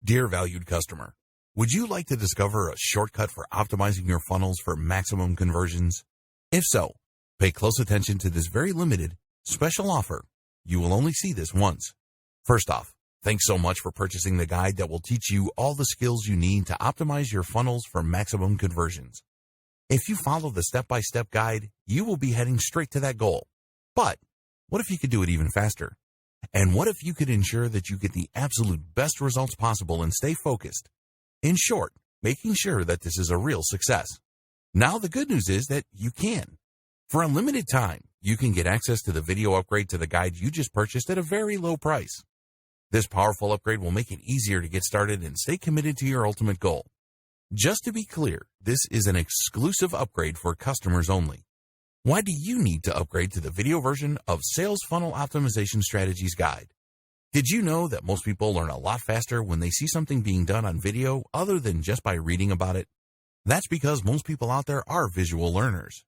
Dear valued customer, would you like to discover a shortcut for optimizing your funnels for maximum conversions? If so, pay close attention to this very limited, special offer. You will only see this once. First off, thanks so much for purchasing the guide that will teach you all the skills you need to optimize your funnels for maximum conversions. If you follow the step-by-step guide, you will be heading straight to that goal. But what if you could do it even faster? And what if you could ensure that you get the absolute best results possible and stay focused? In short, making sure that this is a real success. Now the good news is that you can. For a limited time, you can get access to the video upgrade to the guide you just purchased at a very low price. This powerful upgrade will make it easier to get started and stay committed to your ultimate goal. Just to be clear, this is an exclusive upgrade for customers only. Why do you need to upgrade to the video version of Sales Funnel Optimization Strategies Guide? Did you know that most people learn a lot faster when they see something being done on video other than just by reading about it? That's because most people out there are visual learners.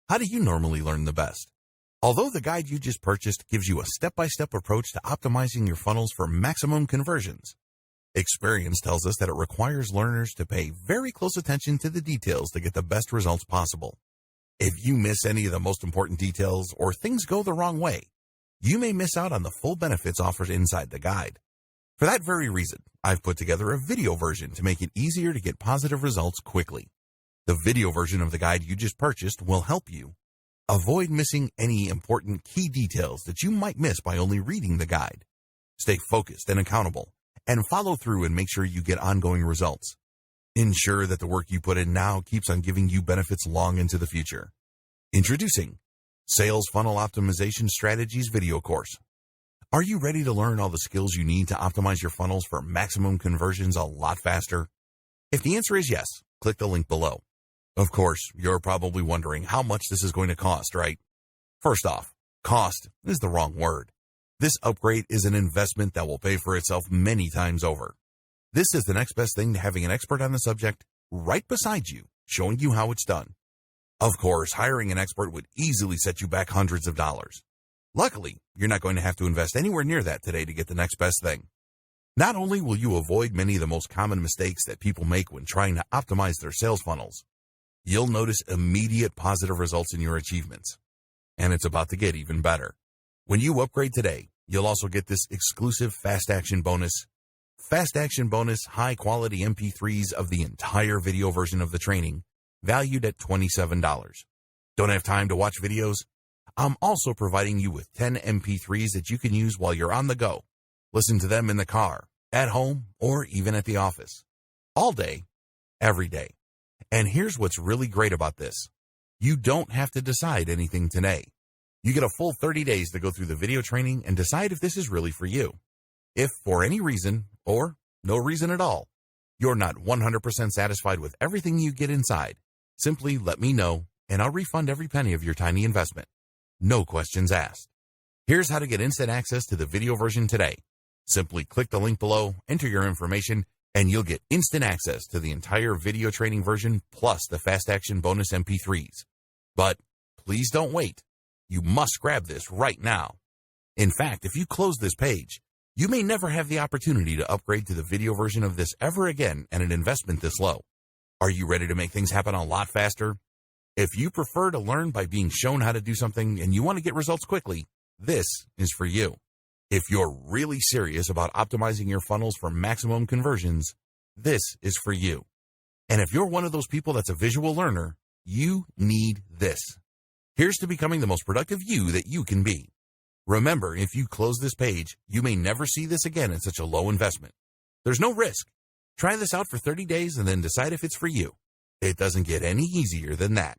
How do you normally learn the best? Although the guide you just purchased gives you a step-by-step approach to optimizing your funnels for maximum conversions, experience tells us that it requires learners to pay very close attention to the details to get the best results possible. If you miss any of the most important details or things go the wrong way, you may miss out on the full benefits offered inside the guide. For that very reason, I've put together a video version to make it easier to get positive results quickly. The video version of the guide you just purchased will help you avoid missing any important key details that you might miss by only reading the guide. Stay focused and accountable, and follow through and make sure you get ongoing results. Ensure that the work you put in now keeps on giving you benefits long into the future. Introducing Sales Funnel Optimization Strategies video course. Are you ready to learn all the skills you need to optimize your funnels for maximum conversions a lot faster? If the answer is yes, click the link below. Of course, you're probably wondering how much this is going to cost, right? First off, cost is the wrong word. This upgrade is an investment that will pay for itself many times over. This is the next best thing to having an expert on the subject right beside you, showing you how it's done. Of course, hiring an expert would easily set you back hundreds of dollars. Luckily, you're not going to have to invest anywhere near that today to get the next best thing. Not only will you avoid many of the most common mistakes that people make when trying to optimize their sales funnels, you'll notice immediate positive results in your achievements. And it's about to get even better. When you upgrade today, you'll also get this exclusive Fast Action bonus. Fast Action bonus high-quality MP3s of the entire video version of the training, valued at $27. Don't have time to watch videos? I'm also providing you with 10 MP3s that you can use while you're on the go. Listen to them in the car, at home, or even at the office. All day, every day. And here's what's really great about this. You don't have to decide anything today. You get a full 30 days to go through the video training and decide if this is really for you. If for any reason, or no reason at all, you're not 100% satisfied with everything you get inside, simply let me know and I'll refund every penny of your tiny investment. No questions asked. Here's how to get instant access to the video version today. Simply click the link below, enter your information, and you'll get instant access to the entire video training version plus the Fast Action bonus MP3s. But please don't wait. You must grab this right now. In fact, if you close this page, you may never have the opportunity to upgrade to the video version of this ever again at an investment this low. Are you ready to make things happen a lot faster? If you prefer to learn by being shown how to do something and you want to get results quickly, this is for you. If you're really serious about optimizing your funnels for maximum conversions, this is for you. And if you're one of those people that's a visual learner, you need this. Here's to becoming the most productive you that you can be. Remember, if you close this page, you may never see this again at such a low investment. There's no risk. Try this out for 30 days and then decide if it's for you. It doesn't get any easier than that.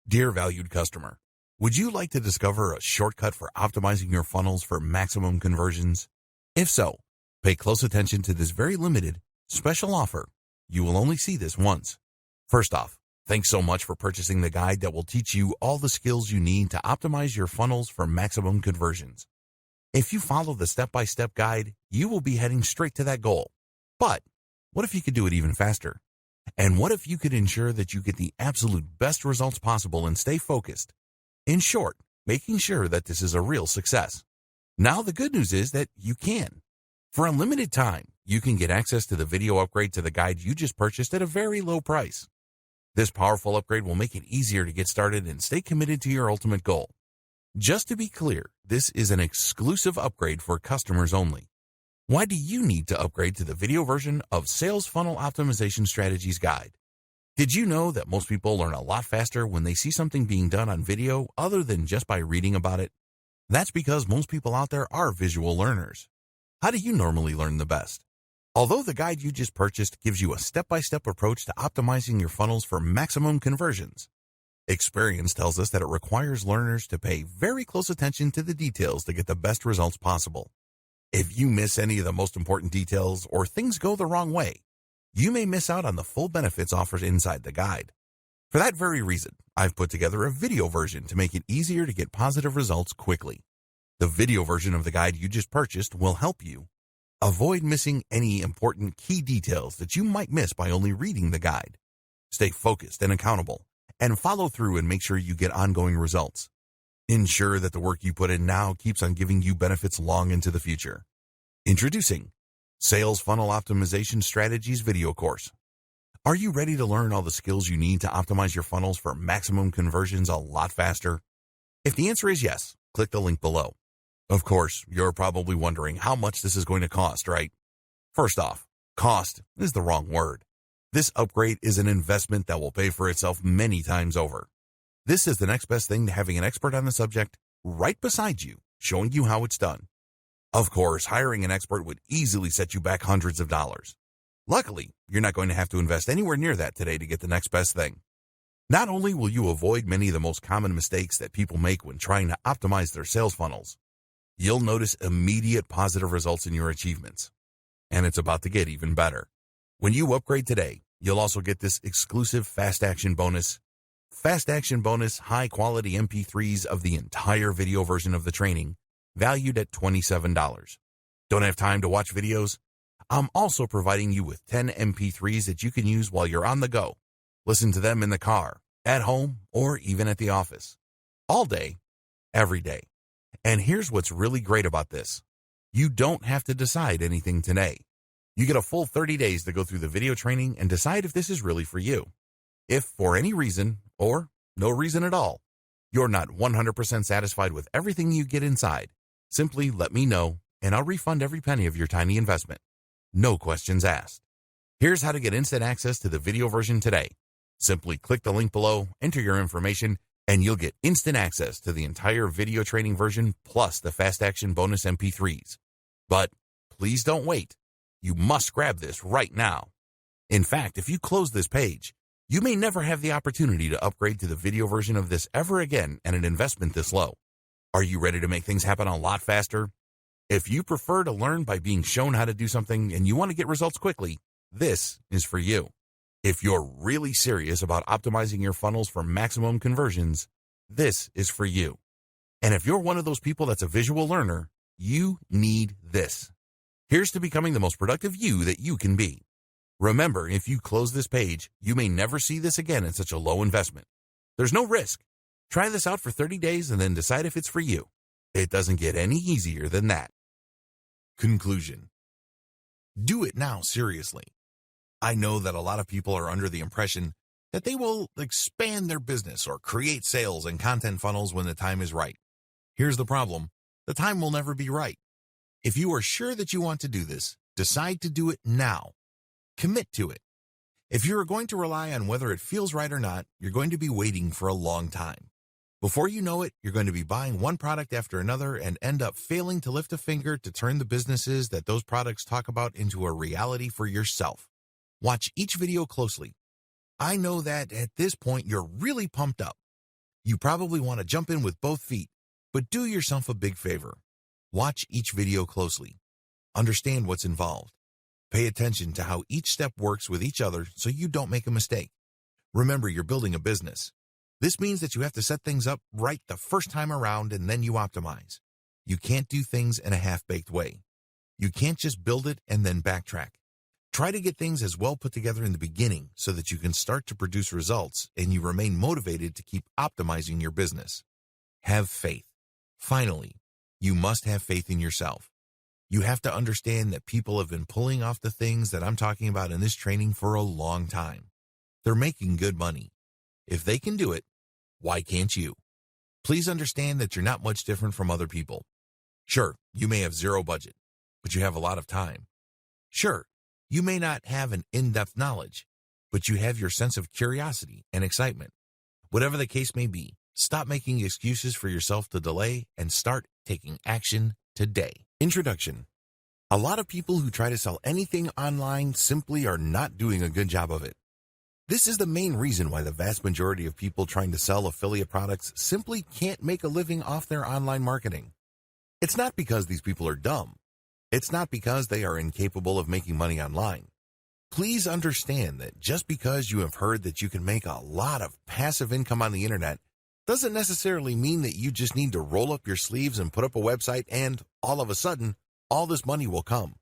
Dear valued customer, would you like to discover a shortcut for optimizing your funnels for maximum conversions? If so, pay close attention to this very limited, special offer. You will only see this once. First off, thanks so much for purchasing the guide that will teach you all the skills you need to optimize your funnels for maximum conversions. If you follow the step-by-step guide, you will be heading straight to that goal. But what if you could do it even faster? And what if you could ensure that you get the absolute best results possible and stay focused? In short, making sure that this is a real success. Now the good news is that you can. For a limited time, you can get access to the video upgrade to the guide you just purchased at a very low price. This powerful upgrade will make it easier to get started and stay committed to your ultimate goal. Just to be clear, this is an exclusive upgrade for customers only. Why do you need to upgrade to the video version of Sales Funnel Optimization Strategies Guide? Did you know that most people learn a lot faster when they see something being done on video other than just by reading about it? That's because most people out there are visual learners. How do you normally learn the best? Although the guide you just purchased gives you a step-by-step approach to optimizing your funnels for maximum conversions, experience tells us that it requires learners to pay very close attention to the details to get the best results possible. If you miss any of the most important details or things go the wrong way, you may miss out on the full benefits offered inside the guide. For that very reason, I've put together a video version to make it easier to get positive results quickly. The video version of the guide you just purchased will help you avoid missing any important key details that you might miss by only reading the guide. Stay focused and accountable, and follow through and make sure you get ongoing results. Ensure that the work you put in now keeps on giving you benefits long into the future. Introducing Sales Funnel Optimization Strategies video course. Are you ready to learn all the skills you need to optimize your funnels for maximum conversions a lot faster? If the answer is yes, click the link below. Of course, you're probably wondering how much this is going to cost, right? First off, cost is the wrong word. This upgrade is an investment that will pay for itself many times over. This is the next best thing to having an expert on the subject right beside you, showing you how it's done. Of course, hiring an expert would easily set you back hundreds of dollars. Luckily, you're not going to have to invest anywhere near that today to get the next best thing. Not only will you avoid many of the most common mistakes that people make when trying to optimize their sales funnels, you'll notice immediate positive results in your achievements. And it's about to get even better. When you upgrade today, you'll also get this exclusive Fast Action Bonus. Fast Action Bonus high-quality MP3s of the entire video version of the training, valued at $27. Don't have time to watch videos? I'm also providing you with 10 MP3s that you can use while you're on the go. Listen to them in the car, at home, or even at the office. All day, every day. And here's what's really great about this. You don't have to decide anything today. You get a full 30 days to go through the video training and decide if this is really for you. If for any reason, or no reason at all, you're not 100% satisfied with everything you get inside, simply let me know and I'll refund every penny of your tiny investment. No questions asked. Here's how to get instant access to the video version today. Simply click the link below, enter your information, and you'll get instant access to the entire video training version plus the Fast Action Bonus MP3s. But please don't wait. You must grab this right now. In fact, if you close this page, you may never have the opportunity to upgrade to the video version of this ever again at an investment this low. Are you ready to make things happen a lot faster? If you prefer to learn by being shown how to do something and you want to get results quickly, this is for you. If you're really serious about optimizing your funnels for maximum conversions, this is for you. And if you're one of those people that's a visual learner, you need this. Here's to becoming the most productive you that you can be. Remember, if you close this page, you may never see this again at such a low investment. There's no risk. Try this out for 30 days and then decide if it's for you. It doesn't get any easier than that. Conclusion. Do it now, seriously. I know that a lot of people are under the impression that they will expand their business or create sales and content funnels when the time is right. Here's the problem. The time will never be right. If you are sure that you want to do this, decide to do it now. Commit to it. If you're going to rely on whether it feels right or not, you're going to be waiting for a long time. Before you know it, you're going to be buying one product after another and end up failing to lift a finger to turn the businesses that those products talk about into a reality for yourself. Watch each video closely. I know that at this point you're really pumped up. You probably want to jump in with both feet, but do yourself a big favor. Watch each video closely. Understand what's involved. Pay attention to how each step works with each other so you don't make a mistake. Remember, you're building a business. This means that you have to set things up right the first time around and then you optimize. You can't do things in a half-baked way. You can't just build it and then backtrack. Try to get things as well put together in the beginning so that you can start to produce results and you remain motivated to keep optimizing your business. Have faith. Finally, you must have faith in yourself. You have to understand that people have been pulling off the things that I'm talking about in this training for a long time. They're making good money. If they can do it, why can't you? Please understand that you're not much different from other people. Sure, you may have zero budget, but you have a lot of time. Sure, you may not have an in-depth knowledge, but you have your sense of curiosity and excitement. Whatever the case may be, stop making excuses for yourself to delay and start taking action today. Introduction. A lot of people who try to sell anything online simply are not doing a good job of it. This is the main reason why the vast majority of people trying to sell affiliate products simply can't make a living off their online marketing. It's not because these people are dumb. It's not because they are incapable of making money online. Please understand that just because you have heard that you can make a lot of passive income on the internet doesn't necessarily mean that you just need to roll up your sleeves and put up a website and, all of a sudden, all this money will come.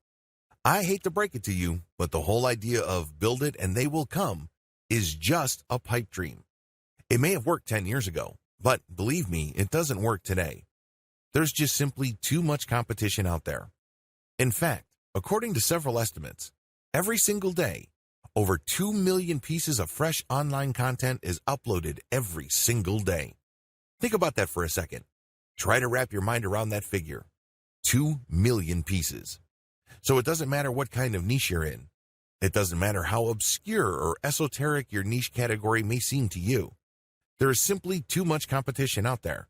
I hate to break it to you, but the whole idea of build it and they will come is just a pipe dream. It may have worked 10 years ago, but believe me, it doesn't work today. There's just simply too much competition out there. In fact, according to several estimates, every single day, over 2 million pieces of fresh online content is uploaded every single day. Think about that for a second. Try to wrap your mind around that figure. 2 million pieces. So it doesn't matter what kind of niche you're in. It doesn't matter how obscure or esoteric your niche category may seem to you. There is simply too much competition out there.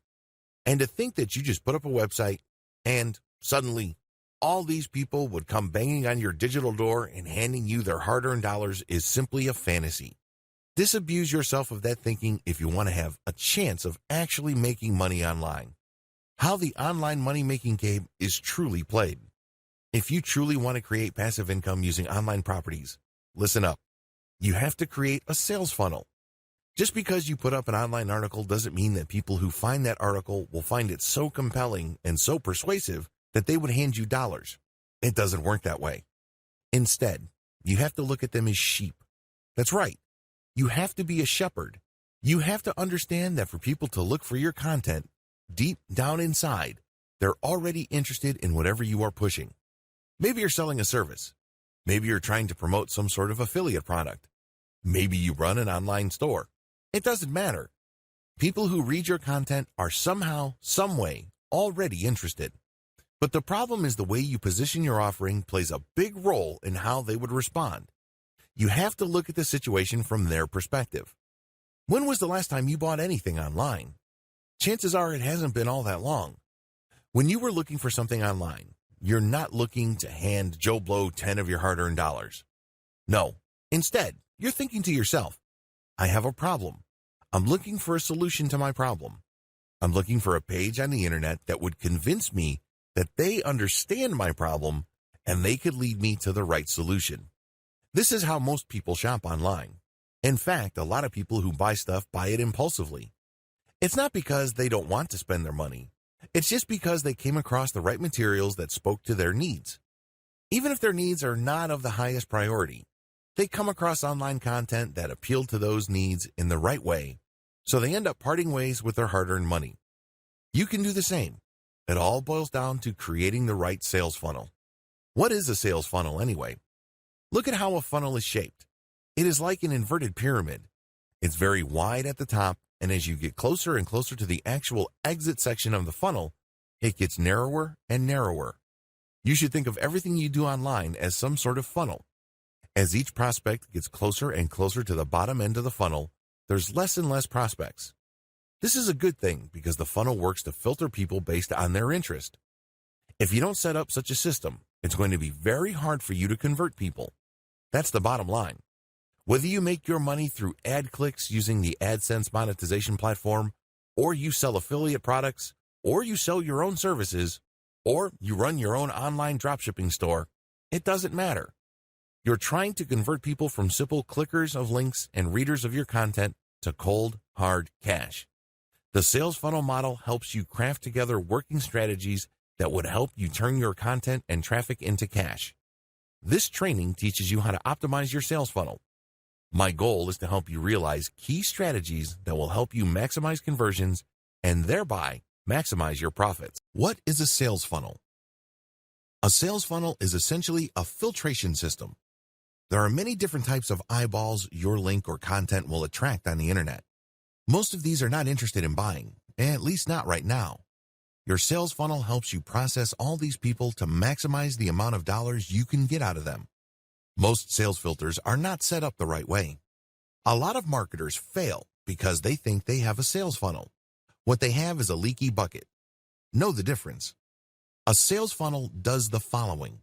And to think that you just put up a website and suddenly all these people would come banging on your digital door and handing you their hard-earned dollars is simply a fantasy. Disabuse yourself of that thinking if you want to have a chance of actually making money online. How the online money-making game is truly played. If you truly want to create passive income using online properties, listen up. You have to create a sales funnel. Just because you put up an online article doesn't mean that people who find that article will find it so compelling and so persuasive that they would hand you dollars. It doesn't work that way. Instead, you have to look at them as sheep. That's right. You have to be a shepherd. You have to understand that for people to look for your content, deep down inside, they're already interested in whatever you are pushing. Maybe you're selling a service. Maybe you're trying to promote some sort of affiliate product. Maybe you run an online store. It doesn't matter. People who read your content are somehow, some way, already interested. But the problem is the way you position your offering plays a big role in how they would respond. You have to look at the situation from their perspective. When was the last time you bought anything online? Chances are it hasn't been all that long. When you were looking for something online, you're not looking to hand Joe Blow 10 of your hard-earned dollars. No, instead, you're thinking to yourself, I have a problem. I'm looking for a solution to my problem. I'm looking for a page on the internet that would convince me that they understand my problem and they could lead me to the right solution. This is how most people shop online. In fact, a lot of people who buy stuff buy it impulsively. It's not because they don't want to spend their money. It's just because they came across the right materials that spoke to their needs. Even if their needs are not of the highest priority, they come across online content that appealed to those needs in the right way, so they end up parting ways with their hard-earned money. You can do the same. It all boils down to creating the right sales funnel. What is a sales funnel anyway? Look at how a funnel is shaped. It is like an inverted pyramid. It's very wide at the top, and as you get closer and closer to the actual exit section of the funnel, it gets narrower and narrower. You should think of everything you do online as some sort of funnel. As each prospect gets closer and closer to the bottom end of the funnel, there's less and less prospects. This is a good thing because the funnel works to filter people based on their interest. If you don't set up such a system, it's going to be very hard for you to convert people. That's the bottom line. Whether you make your money through ad clicks using the AdSense monetization platform, or you sell affiliate products, or you sell your own services, or you run your own online dropshipping store, it doesn't matter. You're trying to convert people from simple clickers of links and readers of your content to cold, hard cash. The sales funnel model helps you craft together working strategies that would help you turn your content and traffic into cash. This training teaches you how to optimize your sales funnel. My goal is to help you realize key strategies that will help you maximize conversions and thereby maximize your profits. What is a sales funnel? A sales funnel is essentially a filtration system. There are many different types of eyeballs your link or content will attract on the internet. Most of these are not interested in buying, at least not right now. Your sales funnel helps you process all these people to maximize the amount of dollars you can get out of them. Most sales filters are not set up the right way. A lot of marketers fail because they think they have a sales funnel. What they have is a leaky bucket. Know the difference. A sales funnel does the following.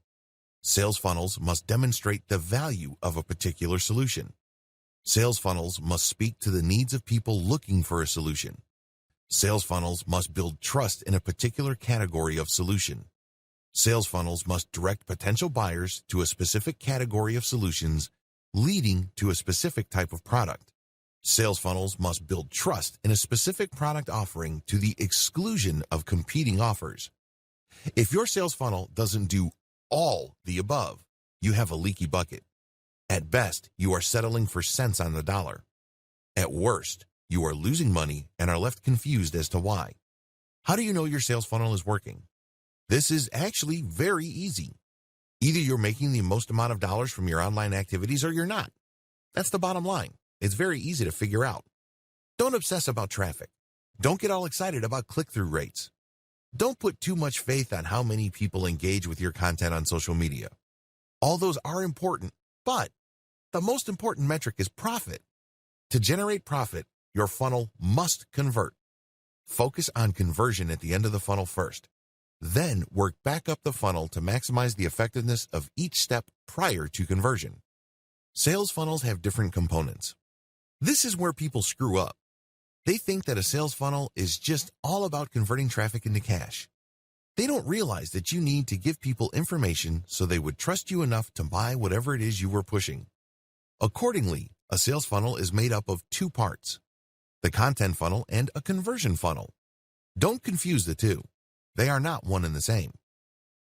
Sales funnels must demonstrate the value of a particular solution. Sales funnels must speak to the needs of people looking for a solution. Sales funnels must build trust in a particular category of solution. Sales funnels must direct potential buyers to a specific category of solutions, leading to a specific type of product. Sales funnels must build trust in a specific product offering to the exclusion of competing offers. If your sales funnel doesn't do all the above, you have a leaky bucket. At best, you are settling for cents on the dollar. At worst, you are losing money and are left confused as to why. How do you know your sales funnel is working? This is actually very easy. Either you're making the most amount of dollars from your online activities or you're not. That's the bottom line. It's very easy to figure out. Don't obsess about traffic. Don't get all excited about click-through rates. Don't put too much faith on how many people engage with your content on social media. All those are important, but the most important metric is profit. To generate profit, your funnel must convert. Focus on conversion at the end of the funnel first. Then work back up the funnel to maximize the effectiveness of each step prior to conversion. Sales funnels have different components. This is where people screw up. They think that a sales funnel is just all about converting traffic into cash. They don't realize that you need to give people information so they would trust you enough to buy whatever it is you were pushing. Accordingly, a sales funnel is made up of two parts: the content funnel and a conversion funnel. Don't confuse the two. They are not one and the same.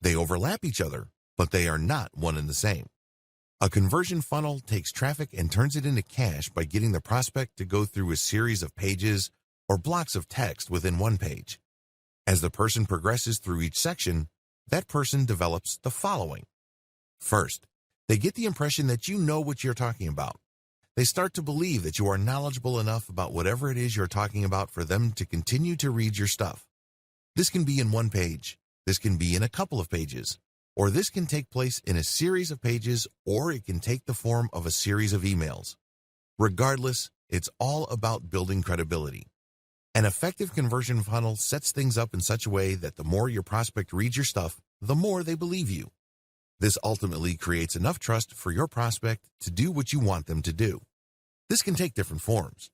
They overlap each other, but they are not one and the same. A conversion funnel takes traffic and turns it into cash by getting the prospect to go through a series of pages or blocks of text within one page. As the person progresses through each section, that person develops the following. First, they get the impression that you know what you're talking about. They start to believe that you are knowledgeable enough about whatever it is you're talking about for them to continue to read your stuff. This can be in one page, this can be in a couple of pages, or this can take place in a series of pages, or it can take the form of a series of emails. Regardless, it's all about building credibility. An effective conversion funnel sets things up in such a way that the more your prospect reads your stuff, the more they believe you. This ultimately creates enough trust for your prospect to do what you want them to do. This can take different forms.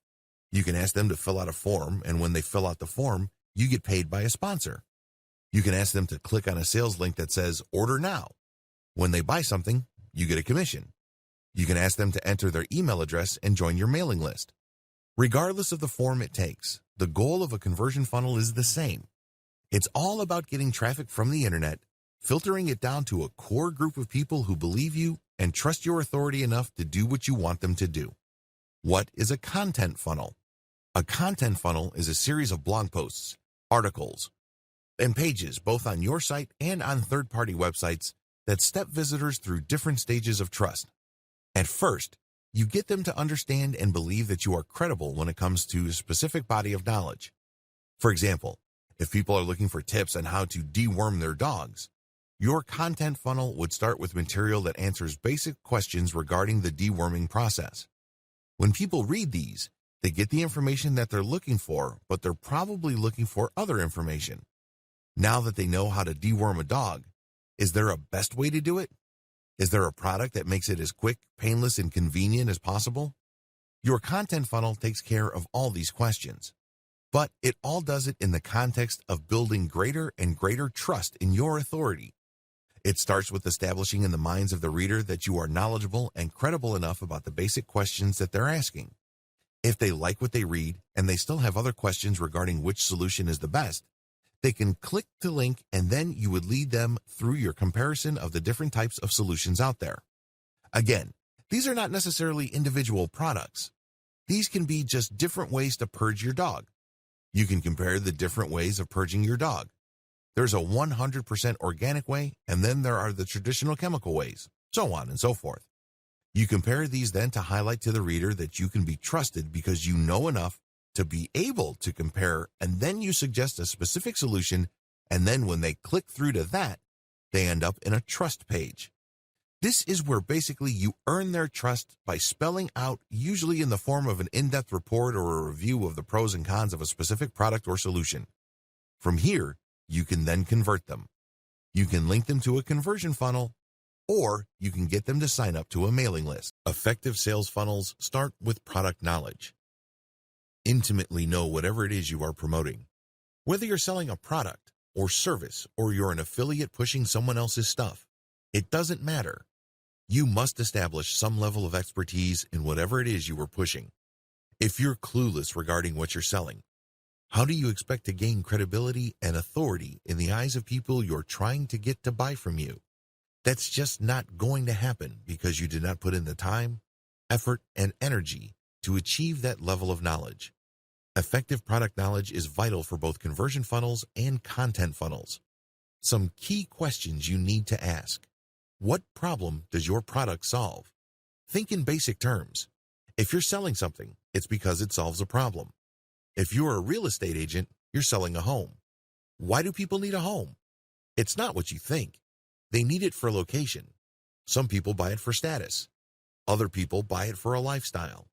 You can ask them to fill out a form, and when they fill out the form, you get paid by a sponsor. You can ask them to click on a sales link that says, "Order now." When they buy something, you get a commission. You can ask them to enter their email address and join your mailing list. Regardless of the form it takes, the goal of a conversion funnel is the same. It's all about getting traffic from the internet, filtering it down to a core group of people who believe you and trust your authority enough to do what you want them to do. What is a content funnel? A content funnel is a series of blog posts, articles, and pages both on your site and on third-party websites that step visitors through different stages of trust. At first, you get them to understand and believe that you are credible when it comes to a specific body of knowledge. For example, if people are looking for tips on how to deworm their dogs, your content funnel would start with material that answers basic questions regarding the deworming process. When people read these, they get the information that they're looking for, but they're probably looking for other information. Now that they know how to deworm a dog, is there a best way to do it? Is there a product that makes it as quick, painless, and convenient as possible? Your content funnel takes care of all these questions, but it all does it in the context of building greater and greater trust in your authority. It starts with establishing in the minds of the reader that you are knowledgeable and credible enough about the basic questions that they're asking. If they like what they read and they still have other questions regarding which solution is the best, they can click the link, and then you would lead them through your comparison of the different types of solutions out there. Again, these are not necessarily individual products. These can be just different ways to purge your dog. You can compare the different ways of purging your dog. There's a 100% organic way, and then there are the traditional chemical ways, so on and so forth. You compare these then to highlight to the reader that you can be trusted because you know enough to be able to compare, and then you suggest a specific solution, and then when they click through to that, they end up in a trust page. This is where basically you earn their trust by spelling out, usually in the form of an in-depth report or a review of the pros and cons of a specific product or solution. From here, you can then convert them. You can link them to a conversion funnel, or you can get them to sign up to a mailing list. Effective sales funnels start with product knowledge. Intimately know whatever it is you are promoting. Whether you're selling a product or service or you're an affiliate pushing someone else's stuff, it doesn't matter. You must establish some level of expertise in whatever it is you are pushing. If you're clueless regarding what you're selling, how do you expect to gain credibility and authority in the eyes of people you're trying to get to buy from you? That's just not going to happen because you did not put in the time, effort, and energy to achieve that level of knowledge. Effective product knowledge is vital for both conversion funnels and content funnels. Some key questions you need to ask. What problem does your product solve? Think in basic terms. If you're selling something, it's because it solves a problem. If you're a real estate agent, you're selling a home. Why do people need a home? It's not what you think. They need it for location. Some people buy it for status. Other people buy it for a lifestyle.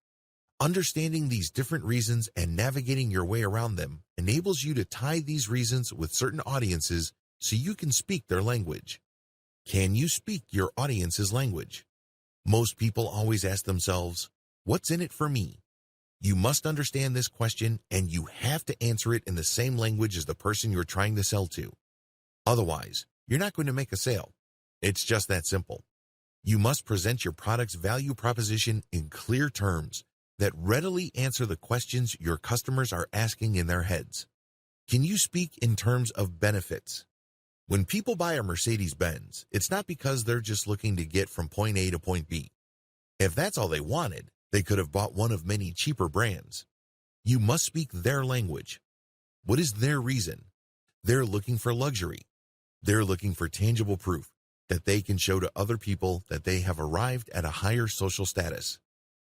Understanding these different reasons and navigating your way around them enables you to tie these reasons with certain audiences so you can speak their language. Can you speak your audience's language? Most people always ask themselves, what's in it for me? You must understand this question, and you have to answer it in the same language as the person you're trying to sell to. Otherwise, you're not going to make a sale. It's just that simple. You must present your product's value proposition in clear terms that readily answer the questions your customers are asking in their heads. Can you speak in terms of benefits? When people buy a Mercedes-Benz, it's not because they're just looking to get from point A to point B. If that's all they wanted, they could have bought one of many cheaper brands. You must speak their language. What is their reason? They're looking for luxury. They're looking for tangible proof that they can show to other people that they have arrived at a higher social status.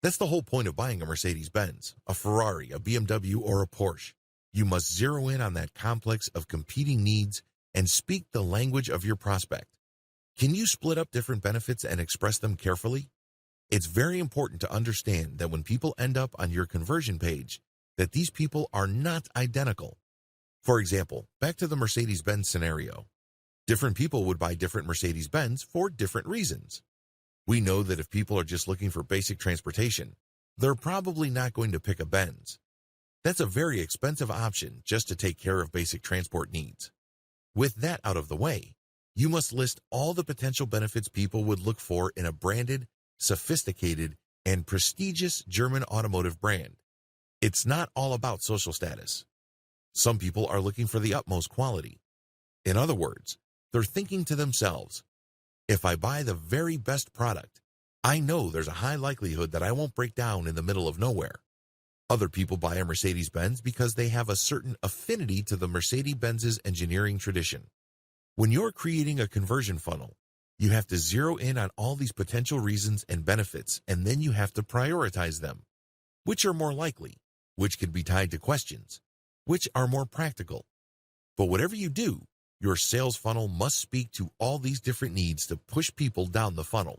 That's the whole point of buying a Mercedes-Benz, a Ferrari, a BMW, or a Porsche. You must zero in on that complex of competing needs and speak the language of your prospect. Can you split up different benefits and express them carefully? It's very important to understand that when people end up on your conversion page, that these people are not identical. For example, back to the Mercedes-Benz scenario. Different people would buy different Mercedes-Benz for different reasons. We know that if people are just looking for basic transportation, they're probably not going to pick a Benz. That's a very expensive option just to take care of basic transport needs. With that out of the way, you must list all the potential benefits people would look for in a branded, sophisticated, and prestigious German automotive brand. It's not all about social status. Some people are looking for the utmost quality. In other words, they're thinking to themselves, if I buy the very best product, I know there's a high likelihood that I won't break down in the middle of nowhere. Other people buy a Mercedes-Benz because they have a certain affinity to the Mercedes-Benz's engineering tradition. When you're creating a conversion funnel, you have to zero in on all these potential reasons and benefits, and then you have to prioritize them. Which are more likely? Which could be tied to questions? Which are more practical? But whatever you do, your sales funnel must speak to all these different needs to push people down the funnel.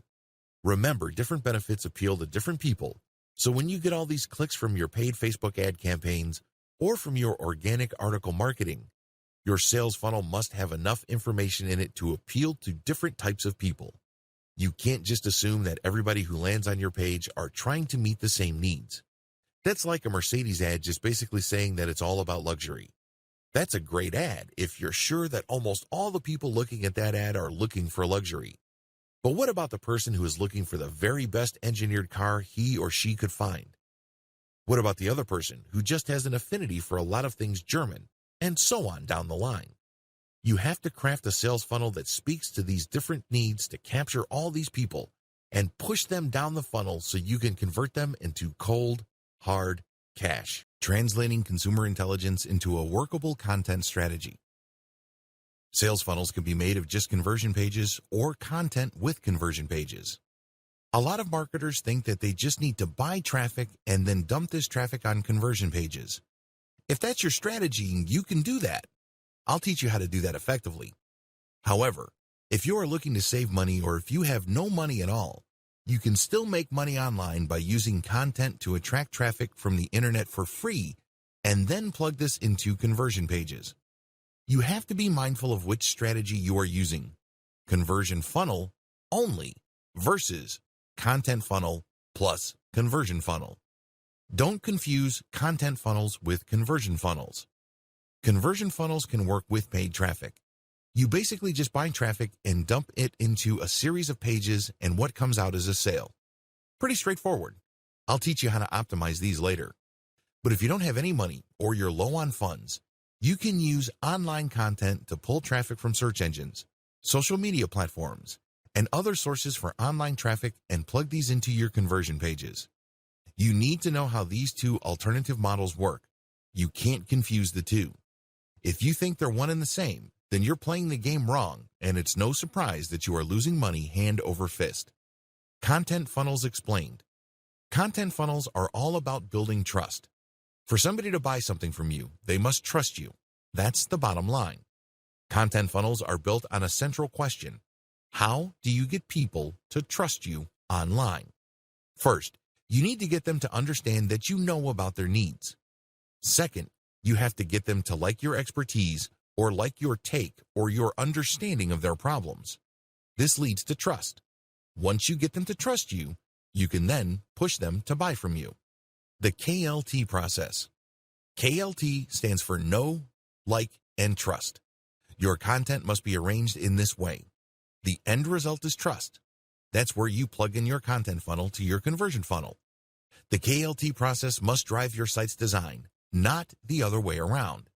Remember, different benefits appeal to different people, so when you get all these clicks from your paid Facebook ad campaigns or from your organic article marketing, your sales funnel must have enough information in it to appeal to different types of people. You can't just assume that everybody who lands on your page are trying to meet the same needs. That's like a Mercedes ad just basically saying that it's all about luxury. That's a great ad if you're sure that almost all the people looking at that ad are looking for luxury. But what about the person who is looking for the very best engineered car he or she could find? What about the other person who just has an affinity for a lot of things German, and so on down the line? You have to craft a sales funnel that speaks to these different needs to capture all these people and push them down the funnel so you can convert them into cold, hard cash. Translating consumer intelligence into a workable content strategy. Sales funnels can be made of just conversion pages or content with conversion pages. A lot of marketers think that they just need to buy traffic and then dump this traffic on conversion pages. If that's your strategy, you can do that. I'll teach you how to do that effectively. However, if you are looking to save money or if you have no money at all, you can still make money online by using content to attract traffic from the internet for free and then plug this into conversion pages. You have to be mindful of which strategy you are using. Conversion funnel only versus content funnel plus conversion funnel. Don't confuse content funnels with conversion funnels. Conversion funnels can work with paid traffic. You basically just buy traffic and dump it into a series of pages, and what comes out is a sale. Pretty straightforward. I'll teach you how to optimize these later. But if you don't have any money or you're low on funds, you can use online content to pull traffic from search engines, social media platforms, and other sources for online traffic and plug these into your conversion pages. You need to know how these two alternative models work. You can't confuse the two. If you think they're one and the same, then you're playing the game wrong, and it's no surprise that you are losing money hand over fist. Content funnels explained. Content funnels are all about building trust. For somebody to buy something from you, they must trust you. That's the bottom line. Content funnels are built on a central question. How do you get people to trust you online? First, you need to get them to understand that you know about their needs. Second, you have to get them to like your expertise or like your take or your understanding of their problems. This leads to trust. Once you get them to trust you, you can then push them to buy from you. The KLT process. KLT stands for know, like, and trust. Your content must be arranged in this way. The end result is trust. That's where you plug in your content funnel to your conversion funnel. The KLT process must drive your site's design, not the other way around.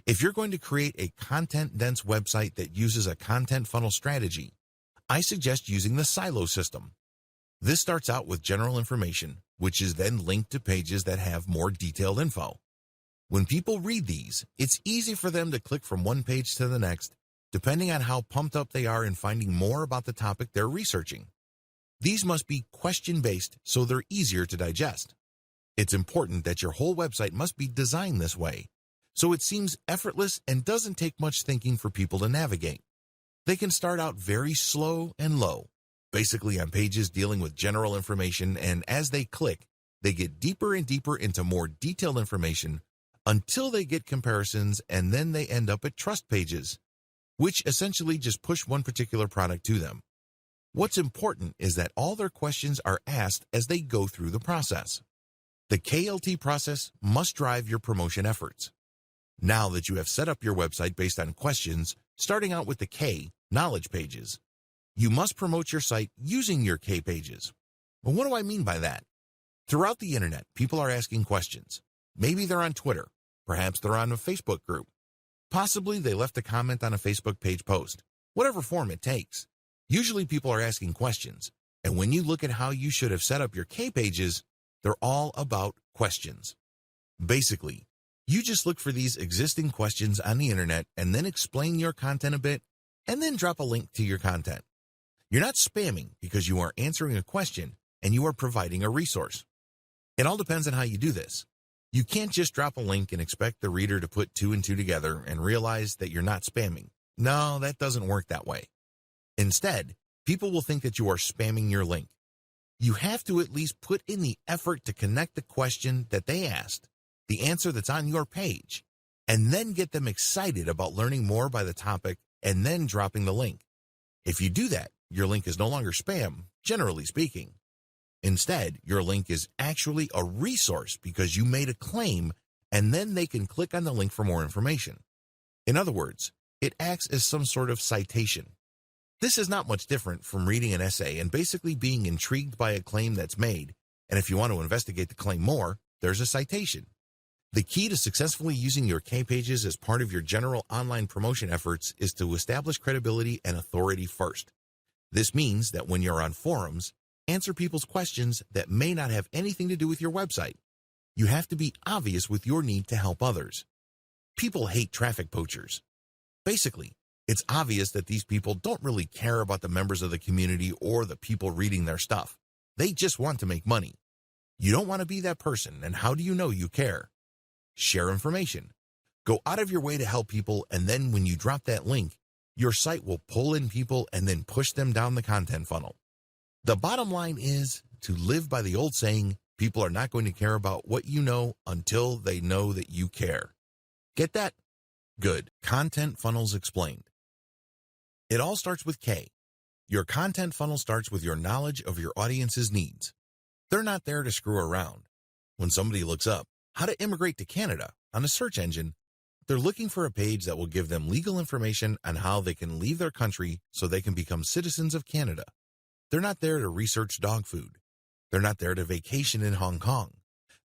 If you're going to create a content-dense website that uses a content funnel strategy, I suggest using the silo system. This starts out with general information, which is then linked to pages that have more detailed info. When people read these, it's easy for them to click from one page to the next, depending on how pumped up they are in finding more about the topic they're researching. These must be question-based so they're easier to digest. It's important that your whole website must be designed this way, so it seems effortless and doesn't take much thinking for people to navigate. They can start out very slow and low, basically on pages dealing with general information, and as they click, they get deeper and deeper into more detailed information until they get comparisons, and then they end up at trust pages, which essentially just push one particular product to them. What's important is that all their questions are asked as they go through the process. The KLT process must drive your promotion efforts. Now that you have set up your website based on questions, starting out with the K, knowledge pages, you must promote your site using your K pages. Well, what do I mean by that? Throughout the internet, people are asking questions. Maybe they're on Twitter. Perhaps they're on a Facebook group. Possibly they left a comment on a Facebook page post. Whatever form it takes. Usually people are asking questions. And when you look at how you should have set up your K pages, they're all about questions. Basically, you just look for these existing questions on the internet and then explain your content a bit and then drop a link to your content. You're not spamming because you are answering a question and you are providing a resource. It all depends on how you do this. You can't just drop a link and expect the reader to put two and two together and realize that you're not spamming. No, that doesn't work that way. Instead, people will think that you are spamming your link. You have to at least put in the effort to connect the question that they asked, the answer that's on your page, and then get them excited about learning more by the topic and then dropping the link. If you do that, your link is no longer spam, generally speaking. Instead, your link is actually a resource because you made a claim, and then they can click on the link for more information. In other words, it acts as some sort of citation. This is not much different from reading an essay and basically being intrigued by a claim that's made, and if you want to investigate the claim more, there's a citation. The key to successfully using your K pages as part of your general online promotion efforts is to establish credibility and authority first. This means that when you're on forums, answer people's questions that may not have anything to do with your website. You have to be obvious with your need to help others. People hate traffic poachers. Basically, It's obvious that these people don't really care about the members of the community or the people reading their stuff. They just want to make money. You don't want to be that person, and how do you know you care? Share information. Go out of your way to help people, and then when you drop that link, your site will pull in people and then push them down the content funnel. The bottom line is to live by the old saying, people are not going to care about what you know until they know that you care. Get that? Good. Content funnels explained. It all starts with K. Your content funnel starts with your knowledge of your audience's needs. They're not there to screw around. When somebody looks up how to immigrate to Canada on a search engine, they're looking for a page that will give them legal information on how they can leave their country so they can become citizens of Canada. They're not there to research dog food. They're not there to vacation in Hong Kong.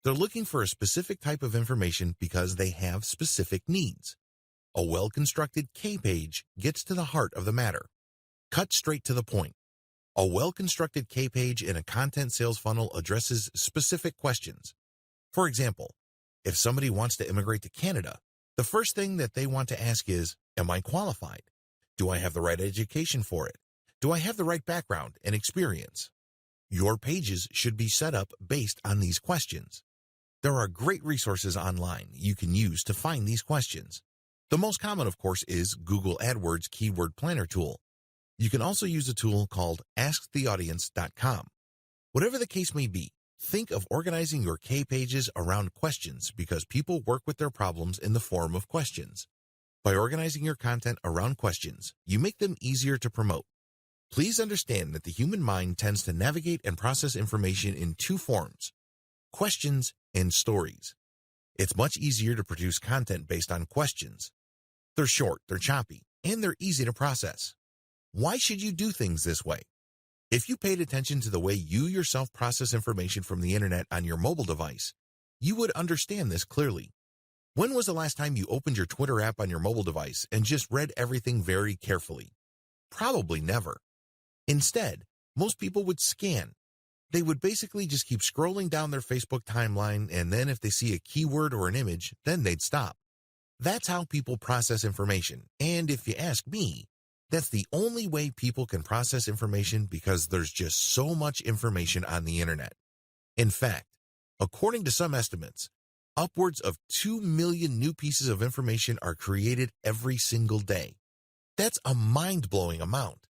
They're looking for a specific type of information because they have specific needs. A well-constructed K page gets to the heart of the matter. Cut straight to the point. A well-constructed K page in a content sales funnel addresses specific questions. For example, if somebody wants to immigrate to Canada, the first thing that they want to ask is, am I qualified? Do I have the right education for it? Do I have the right background and experience? Your pages should be set up based on these questions. There are great resources online you can use to find these questions. The most common, of course, is Google AdWords Keyword Planner tool. You can also use a tool called AskTheAudience.com. Whatever the case may be, think of organizing your K pages around questions because people work with their problems in the form of questions. By organizing your content around questions, you make them easier to promote. Please understand that the human mind tends to navigate and process information in two forms: questions and stories. It's much easier to produce content based on questions. They're short, they're choppy, and they're easy to process. Why should you do things this way? If you paid attention to the way you yourself process information from the internet on your mobile device, you would understand this clearly. When was the last time you opened your Twitter app on your mobile device and just read everything very carefully? Probably never. Instead, most people would scan. They would basically just keep scrolling down their Facebook timeline, and then if they see a keyword or an image, then they'd stop. That's how people process information, and if you ask me, that's the only way people can process information because there's just so much information on the internet. In fact, according to some estimates, upwards of 2 million new pieces of information are created every single day. That's a mind-blowing amount.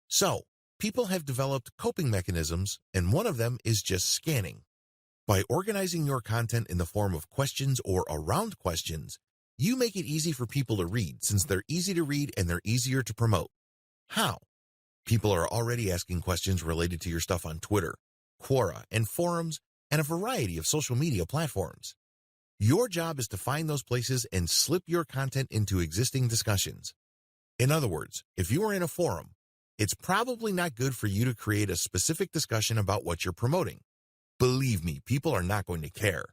So, people have developed coping mechanisms, and one of them is just scanning. By organizing your content in the form of questions or around questions, you make it easy for people to read since they're easy to read and they're easier to promote. How? People are already asking questions related to your stuff on Twitter, Quora, and forums, and a variety of social media platforms. Your job is to find those places and slip your content into existing discussions. In other words, if you are in a forum, it's probably not good for you to create a specific discussion about what you're promoting. Believe me, people are not going to care.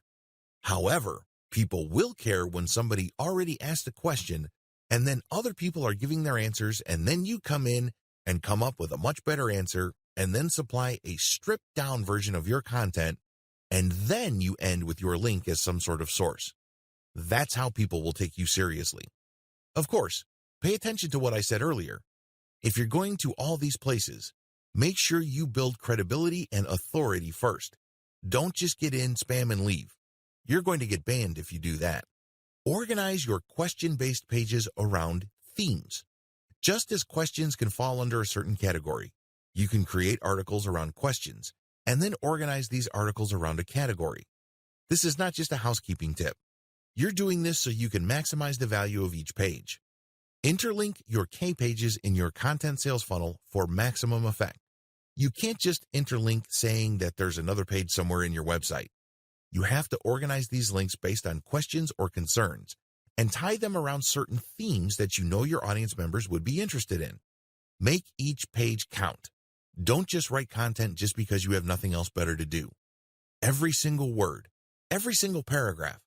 However, people will care when somebody already asked a question and then other people are giving their answers, and then you come in and come up with a much better answer and then supply a stripped down version of your content, and then you end with your link as some sort of source. That's how people will take you seriously. Of course, pay attention to what I said earlier. If you're going to all these places, make sure you build credibility and authority first. Don't just get in, spam, and leave. You're going to get banned if you do that. Organize your question-based pages around themes. Just as questions can fall under a certain category, you can create articles around questions and then organize these articles around a category. This is not just a housekeeping tip. You're doing this so you can maximize the value of each page. Interlink your K pages in your content sales funnel for maximum effect. You can't just interlink saying that there's another page somewhere in your website. You have to organize these links based on questions or concerns and tie them around certain themes that you know your audience members would be interested in. Make each page count. Don't just write content just because you have nothing else better to do. Every single word, every single paragraph,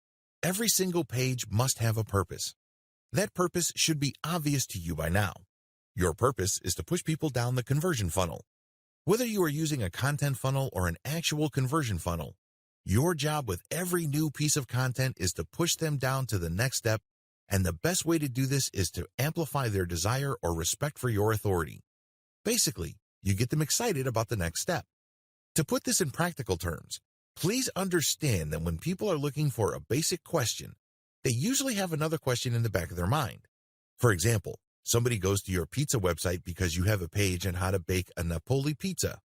every single page must have a purpose. That purpose should be obvious to you by now. Your purpose is to push people down the conversion funnel. Whether you are using a content funnel or an actual conversion funnel, your job with every new piece of content is to push them down to the next step And the best way to do this is to amplify their desire or respect for your authority. Basically, you get them excited about the next step. To put this in practical terms, please understand that when people are looking for a basic question, they usually have another question in the back of their mind. For example, somebody goes to your pizza website because you have a page on how to bake a Napoli pizza.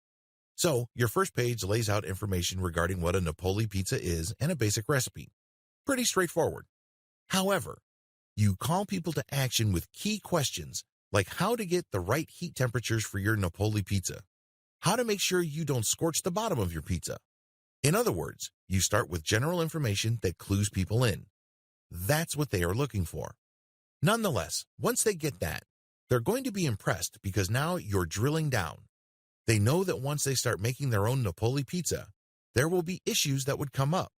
So, your first page lays out information regarding what a Napoli pizza is and a basic recipe. Pretty straightforward. However, you call people to action with key questions like how to get the right heat temperatures for your Napoli pizza, how to make sure you don't scorch the bottom of your pizza. In other words, you start with general information that clues people in. That's what they are looking for. Nonetheless, once they get that, they're going to be impressed because now you're drilling down. They know that once they start making their own Napoli pizza, there will be issues that would come up.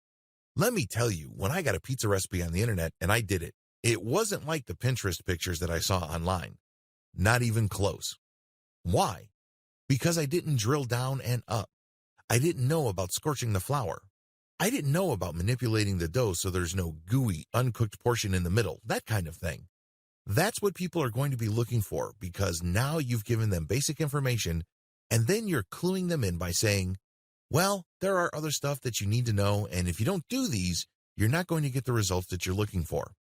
Let me tell you, when I got a pizza recipe on the internet and I did it, it wasn't like the Pinterest pictures that I saw online. Not even close. Why? Because I didn't drill down and up. I didn't know about scorching the flour. I didn't know about manipulating the dough so there's no gooey, uncooked portion in the middle, that kind of thing. That's what people are going to be looking for because now you've given them basic information and then you're cluing them in by saying, well, there are other stuff that you need to know, and if you don't do these, you're not going to get the results that you're looking for.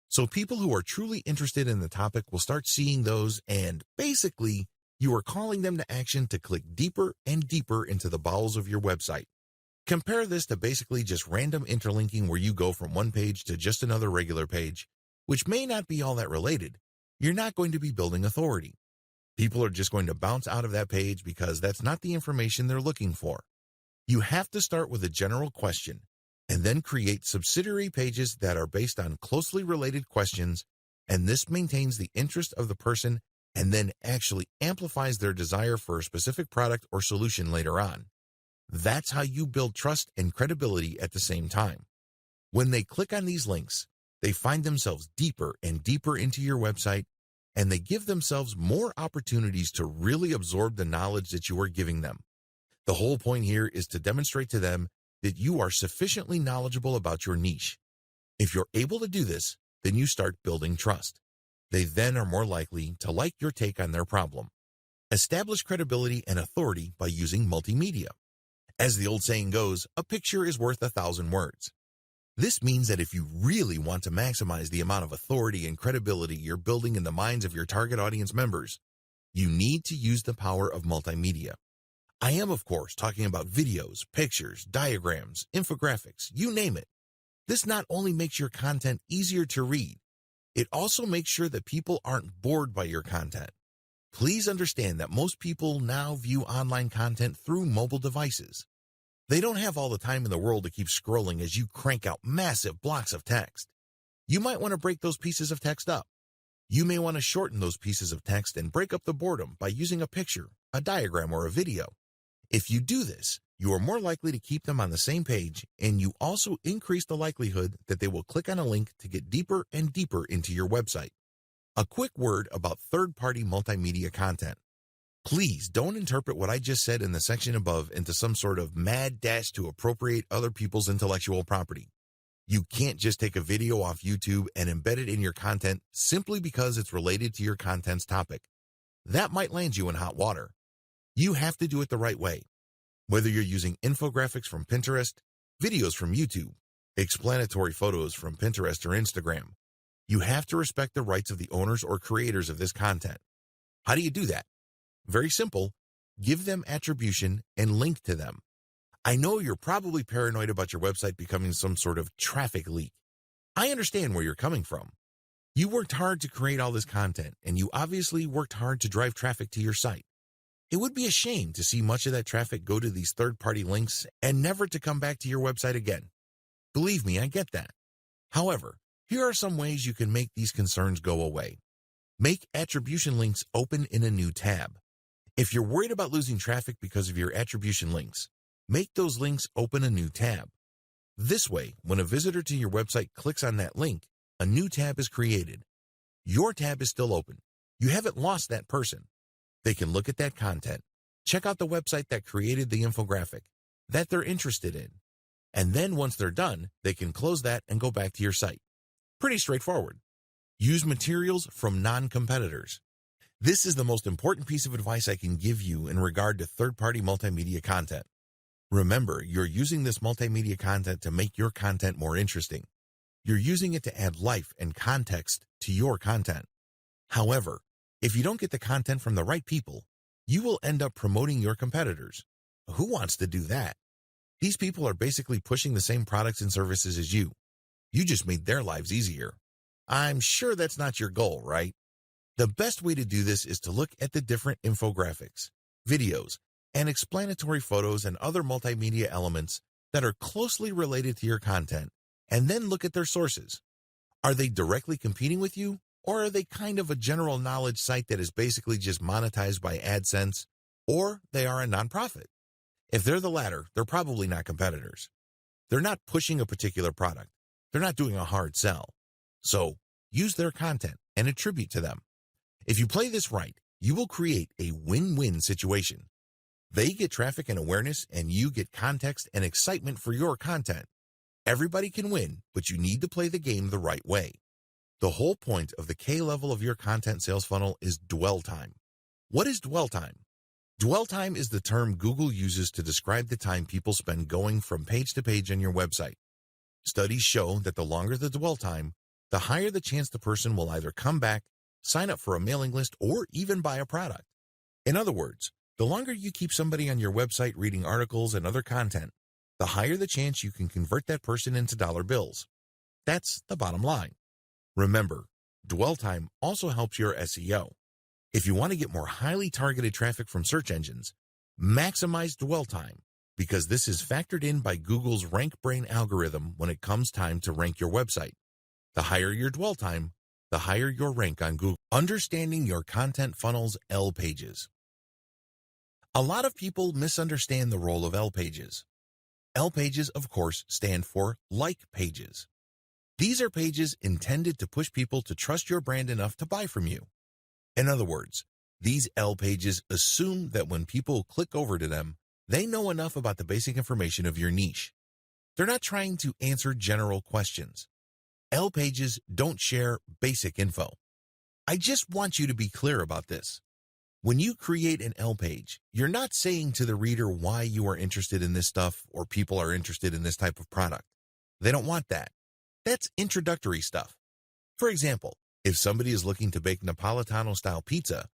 So people who are truly interested in the topic will start seeing those, and basically, you are calling them to action to click deeper and deeper into the bowels of your website. Compare this to basically just random interlinking where you go from one page to just another regular page, which may not be all that related. You're not going to be building authority. People are just going to bounce out of that page because that's not the information they're looking for. You have to start with a general question and then create subsidiary pages that are based on closely related questions, and this maintains the interest of the person and then actually amplifies their desire for a specific product or solution later on. That's how you build trust and credibility at the same time. When they click on these links, they find themselves deeper and deeper into your website, and they give themselves more opportunities to really absorb the knowledge that you are giving them. The whole point here is to demonstrate to them that you are sufficiently knowledgeable about your niche. If you're able to do this, then you start building trust. They then are more likely to like your take on their problem. Establish credibility and authority by using multimedia. As the old saying goes, a picture is worth 1,000 words. This means that if you really want to maximize the amount of authority and credibility you're building in the minds of your target audience members, you need to use the power of multimedia. I am, of course, talking about videos, pictures, diagrams, infographics, you name it. This not only makes your content easier to read, it also makes sure that people aren't bored by your content. Please understand that most people now view online content through mobile devices. They don't have all the time in the world to keep scrolling as you crank out massive blocks of text. You might want to break those pieces of text up. You may want to shorten those pieces of text and break up the boredom by using a picture, a diagram, or a video. If you do this, you are more likely to keep them on the same page, and you also increase the likelihood that they will click on a link to get deeper and deeper into your website. A quick word about third-party multimedia content. Please don't interpret what I just said in the section above into some sort of mad dash to appropriate other people's intellectual property. You can't just take a video off YouTube and embed it in your content simply because it's related to your content's topic. That might land you in hot water. You have to do it the right way. Whether you're using infographics from Pinterest, videos from YouTube, explanatory photos from Pinterest or Instagram, you have to respect the rights of the owners or creators of this content. How do you do that? Very simple. Give them attribution and link to them. I know you're probably paranoid about your website becoming some sort of traffic leak. I understand where you're coming from. You worked hard to create all this content, and you obviously worked hard to drive traffic to your site. It would be a shame to see much of that traffic go to these third-party links and never to come back to your website again. Believe me, I get that. However, here are some ways you can make these concerns go away. Make attribution links open in a new tab. If you're worried about losing traffic because of your attribution links, make those links open a new tab. This way, when a visitor to your website clicks on that link, a new tab is created. Your tab is still open. You haven't lost that person. They can look at that content, check out the website that created the infographic that they're interested in, and then once they're done, they can close that and go back to your site. Pretty straightforward. Use materials from non-competitors. This is the most important piece of advice I can give you in regard to third-party multimedia content. Remember, you're using this multimedia content to make your content more interesting. You're using it to add life and context to your content. However, if you don't get the content from the right people, you will end up promoting your competitors. Who wants to do that? These people are basically pushing the same products and services as you. You just made their lives easier. I'm sure that's not your goal, right? The best way to do this is to look at the different infographics, videos, and explanatory photos and other multimedia elements that are closely related to your content, and then look at their sources. Are they directly competing with you, or are they kind of a general knowledge site that is basically just monetized by AdSense, or they are a nonprofit? If they're the latter, they're probably not competitors. They're not pushing a particular product. They're not doing a hard sell. So, use their content and attribute to them. If you play this right, you will create a win-win situation. They get traffic and awareness, and you get context and excitement for your content. Everybody can win, but you need to play the game the right way. The whole point of the K level of your content sales funnel is dwell time. What is dwell time? Dwell time is the term Google uses to describe the time people spend going from page to page on your website. Studies show that the longer the dwell time, the higher the chance the person will either come back, sign up for a mailing list, or even buy a product. In other words, the longer you keep somebody on your website reading articles and other content, the higher the chance you can convert that person into dollar bills. That's the bottom line. Remember, dwell time also helps your SEO. If you want to get more highly targeted traffic from search engines, maximize dwell time, because this is factored in by Google's RankBrain algorithm when it comes time to rank your website. The higher your dwell time, the higher your rank on Google. Understanding your content funnel's L pages. A lot of people misunderstand the role of L pages. L pages, of course, stand for like pages. These are pages intended to push people to trust your brand enough to buy from you. In other words, these L pages assume that when people click over to them, they know enough about the basic information of your niche. They're not trying to answer general questions. L pages don't share basic info. I just want you to be clear about this. When you create an L page, you're not saying to the reader why you are interested in this stuff or people are interested in this type of product. They don't want that. That's introductory stuff. For example, if somebody is looking to bake Napolitano-style pizza,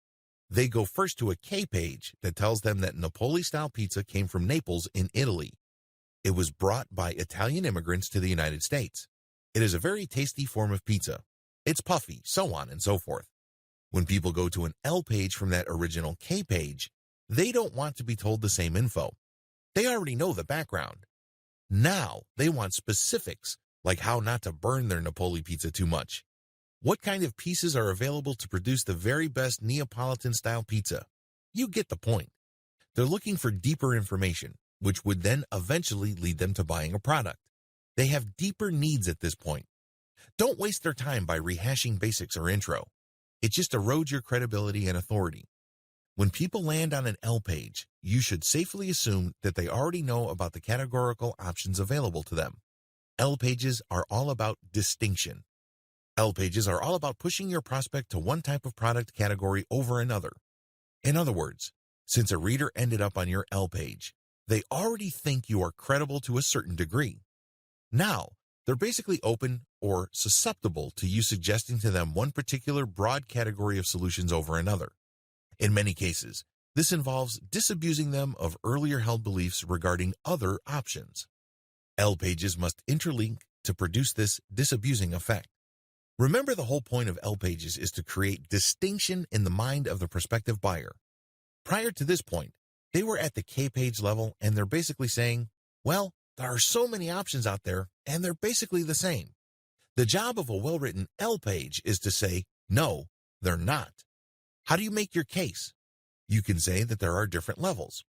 they go first to a K page that tells them that Napoli-style pizza came from Naples in Italy. It was brought by Italian immigrants to the United States. It is a very tasty form of pizza. It's puffy, so on and so forth. When people go to an L page from that original K page, they don't want to be told the same info. They already know the background. Now they want specifics, like how not to burn their Napoli pizza too much. What kind of pieces are available to produce the very best Neapolitan-style pizza? You get the point. They're looking for deeper information, which would then eventually lead them to buying a product. They have deeper needs at this point. Don't waste their time by rehashing basics or intro. It just erodes your credibility and authority. When people land on an L page, you should safely assume that they already know about the categorical options available to them. L pages are all about distinction. L pages are all about pushing your prospect to one type of product category over another. In other words, since a reader ended up on your L page, they already think you are credible to a certain degree. Now, they're basically open or susceptible to you suggesting to them one particular broad category of solutions over another. In many cases, this involves disabusing them of earlier held beliefs regarding other options. L pages must interlink to produce this disabusing effect. Remember, the whole point of L pages is to create distinction in the mind of the prospective buyer. Prior to this point, they were at the K page level and they're basically saying, well, there are so many options out there and they're basically the same. The job of a well-written L page is to say, no, they're not. How do you make your case? You can say that there are different levels.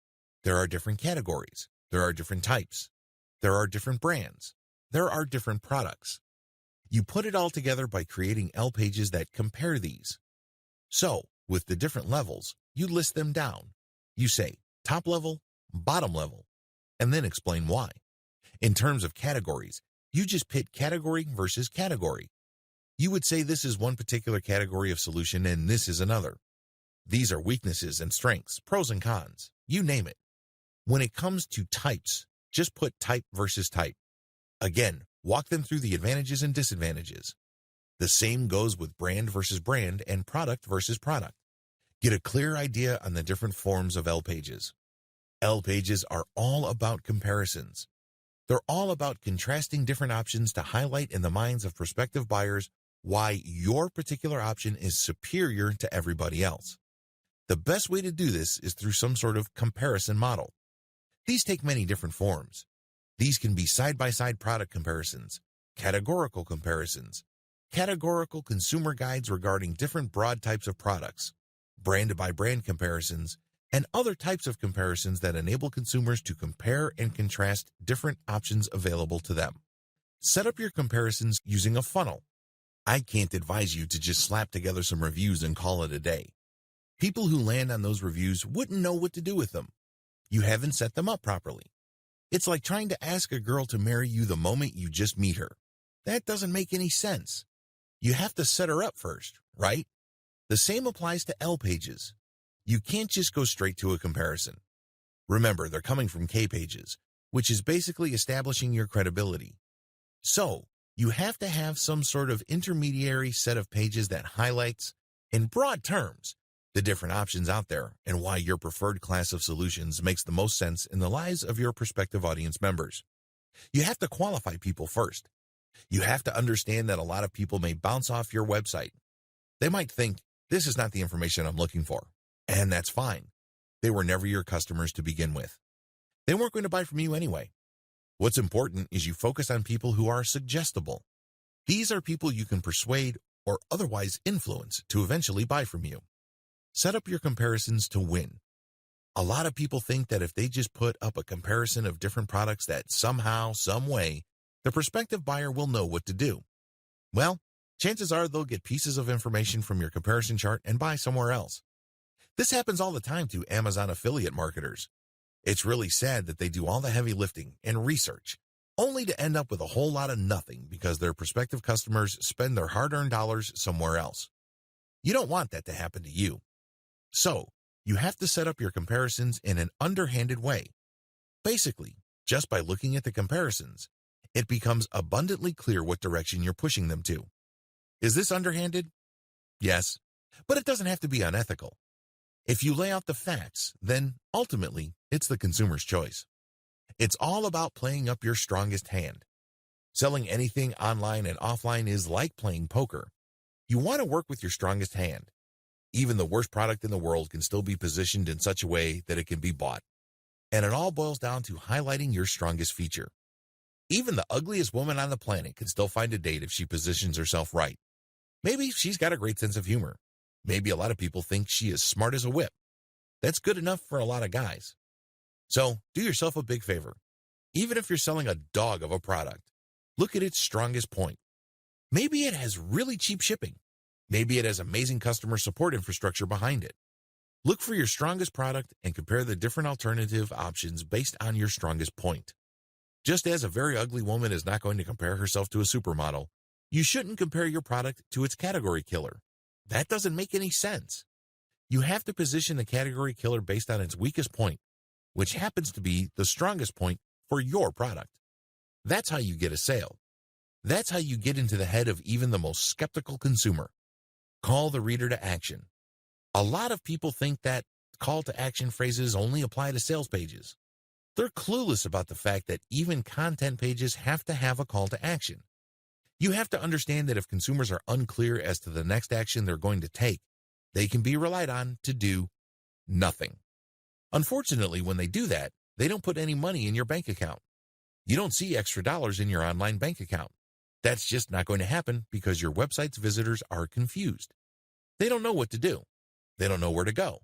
There are different categories. There are different types. There are different brands. There are different products. You put it all together by creating L pages that compare these. So, with the different levels, you list them down. You say top level, bottom level, and then explain why. In terms of categories, you just pit category versus category. You would say this is one particular category of solution and this is another. These are weaknesses and strengths, pros and cons, you name it. When it comes to types, just put type versus type. Again, walk them through the advantages and disadvantages. The same goes with brand versus brand and product versus product. Get a clear idea on the different forms of L pages. L pages are all about comparisons. They're all about contrasting different options to highlight in the minds of prospective buyers why your particular option is superior to everybody else. The best way to do this is through some sort of comparison model. These take many different forms. These can be side-by-side product comparisons, categorical comparisons, categorical consumer guides regarding different broad types of products, brand-by-brand comparisons, and other types of comparisons that enable consumers to compare and contrast different options available to them. Set up your comparisons using a funnel. I can't advise you to just slap together some reviews and call it a day. People who land on those reviews wouldn't know what to do with them. You haven't set them up properly. It's like trying to ask a girl to marry you the moment you just meet her. That doesn't make any sense. You have to set her up first, right? The same applies to L pages. You can't just go straight to a comparison. Remember, they're coming from K pages, which is basically establishing your credibility. So, you have to have some sort of intermediary set of pages that highlights, in broad terms, the different options out there and why your preferred class of solutions makes the most sense in the lives of your prospective audience members. You have to qualify people first. You have to understand that a lot of people may bounce off your website. They might think, this is not the information I'm looking for, and that's fine. They were never your customers to begin with. They weren't going to buy from you anyway. What's important is you focus on people who are suggestible. These are people you can persuade or otherwise influence to eventually buy from you. Set up your comparisons to win. A lot of people think that if they just put up a comparison of different products that somehow, some way, the prospective buyer will know what to do. Well, chances are they'll get pieces of information from your comparison chart and buy somewhere else. This happens all the time to Amazon affiliate marketers. It's really sad that they do all the heavy lifting and research, only to end up with a whole lot of nothing because their prospective customers spend their hard-earned dollars somewhere else. You don't want that to happen to you. So, you have to set up your comparisons in an underhanded way. Basically, just by looking at the comparisons, it becomes abundantly clear what direction you're pushing them to. Is this underhanded? Yes, but it doesn't have to be unethical. If you lay out the facts, then ultimately, it's the consumer's choice. It's all about playing up your strongest hand. Selling anything online and offline is like playing poker. You want to work with your strongest hand. Even the worst product in the world can still be positioned in such a way that it can be bought. And it all boils down to highlighting your strongest feature. Even the ugliest woman on the planet can still find a date if she positions herself right. Maybe she's got a great sense of humor. Maybe a lot of people think she is smart as a whip. That's good enough for a lot of guys. So, do yourself a big favor. Even if you're selling a dog of a product, look at its strongest point. Maybe it has really cheap shipping. Maybe it has amazing customer support infrastructure behind it. Look for your strongest product and compare the different alternative options based on your strongest point. Just as a very ugly woman is not going to compare herself to a supermodel, you shouldn't compare your product to its category killer. That doesn't make any sense. You have to position the category killer based on its weakest point, which happens to be the strongest point for your product. That's how you get a sale. That's how you get into the head of even the most skeptical consumer. Call the reader to action. A lot of people think that call to action phrases only apply to sales pages. They're clueless about the fact that even content pages have to have a call to action. You have to understand that if consumers are unclear as to the next action they're going to take, they can be relied on to do nothing. Unfortunately, when they do that, they don't put any money in your bank account. You don't see extra dollars in your online bank account. That's just not going to happen because your website's visitors are confused. They don't know what to do. They don't know where to go.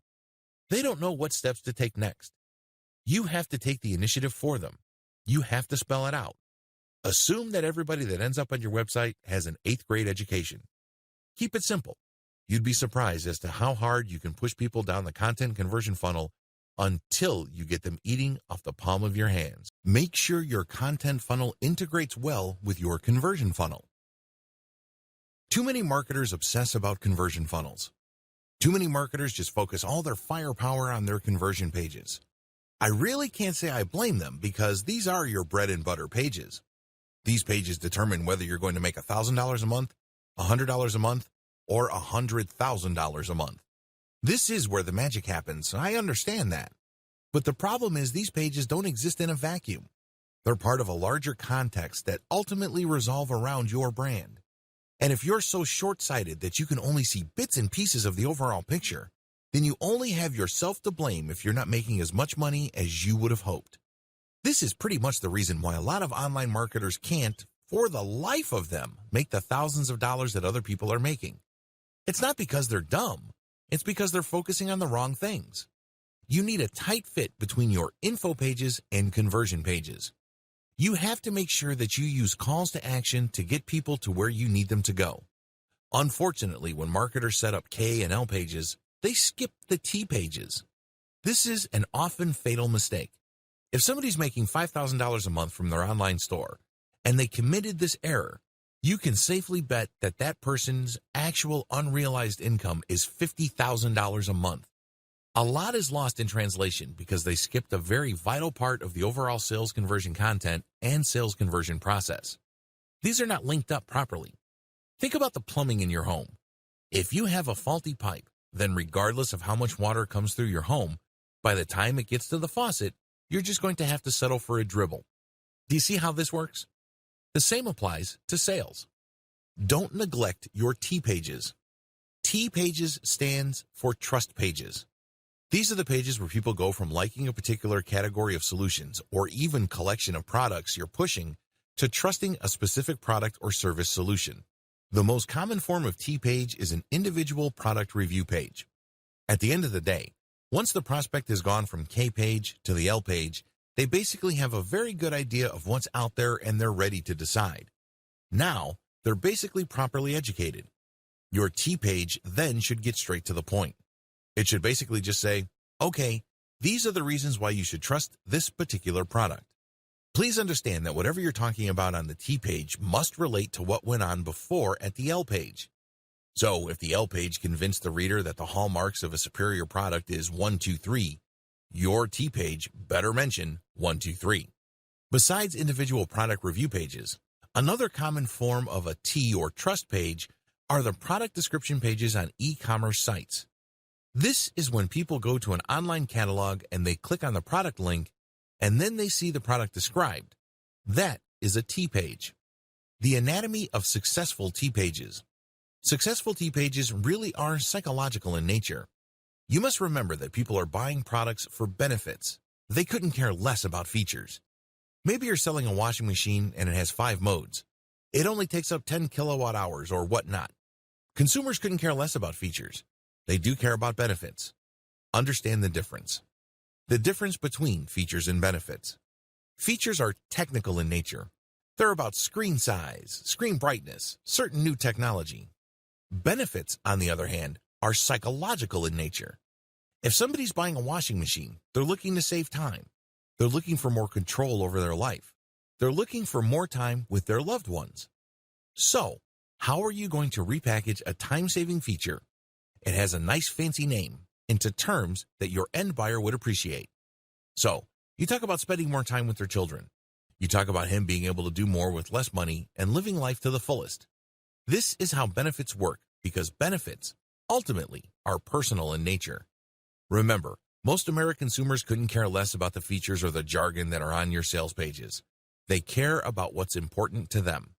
They don't know what steps to take next. You have to take the initiative for them. You have to spell it out. Assume that everybody that ends up on your website has an 8th grade education. Keep it simple. You'd be surprised as to how hard you can push people down the content conversion funnel until you get them eating off the palm of your hands. Make sure your content funnel integrates well with your conversion funnel. Too many marketers obsess about conversion funnels. Too many marketers just focus all their firepower on their conversion pages. I really can't say I blame them because these are your bread and butter pages. These pages determine whether you're going to make $1,000 a month, $100 a month, or $100,000 a month. This is where the magic happens. I understand that. But the problem is these pages don't exist in a vacuum. They're part of a larger context that ultimately revolve around your brand. And if you're so short-sighted that you can only see bits and pieces of the overall picture, then you only have yourself to blame if you're not making as much money as you would have hoped. This is pretty much the reason why a lot of online marketers can't, for the life of them, make the thousands of dollars that other people are making. It's not because they're dumb. It's because they're focusing on the wrong things. You need a tight fit between your info pages and conversion pages. You have to make sure that you use calls to action to get people to where you need them to go. Unfortunately, when marketers set up K and L pages, they skip the T pages. This is an often fatal mistake. If somebody's making $5,000 a month from their online store and they committed this error, you can safely bet that that person's actual unrealized income is $50,000 a month. A lot is lost in translation because they skipped a very vital part of the overall sales conversion content and sales conversion process. These are not linked up properly. Think about the plumbing in your home. If you have a faulty pipe, then regardless of how much water comes through your home, by the time it gets to the faucet, you're just going to have to settle for a dribble. Do you see how this works? The same applies to sales. Don't neglect your T pages. T pages stands for trust pages. These are the pages where people go from liking a particular category of solutions or even collection of products you're pushing to trusting a specific product or service solution. The most common form of T page is an individual product review page. At the end of the day, once the prospect has gone from K page to the L page, they basically have a very good idea of what's out there and they're ready to decide. Now, they're basically properly educated. Your T page then should get straight to the point. It should basically just say, okay, these are the reasons why you should trust this particular product. Please understand that whatever you're talking about on the T page must relate to what went on before at the L page. So if the L page convinced the reader that the hallmarks of a superior product is 1, 2, 3, your T page better mention 1, 2, 3. Besides individual product review pages, another common form of a T or trust page are the product description pages on e-commerce sites. This is when people go to an online catalog and they click on the product link and then they see the product described. That is a T page. The anatomy of successful T pages. Successful T pages really are psychological in nature. You must remember that people are buying products for benefits. They couldn't care less about features. Maybe you're selling a washing machine and it has 5 modes. It only takes up 10 kilowatt hours or whatnot. Consumers couldn't care less about features. They do care about benefits. Understand the difference. The difference between features and benefits. Features are technical in nature. They're about screen size, screen brightness, certain new technology. Benefits, on the other hand, are psychological in nature. If somebody's buying a washing machine, they're looking to save time. They're looking for more control over their life. They're looking for more time with their loved ones. So, how are you going to repackage a time-saving feature? It has a nice fancy name into terms that your end buyer would appreciate. So, you talk about spending more time with their children. You talk about him being able to do more with less money and living life to the fullest. This is how benefits work because benefits, ultimately, are personal in nature. Remember, most American consumers couldn't care less about the features or the jargon that are on your sales pages. They care about what's important to them.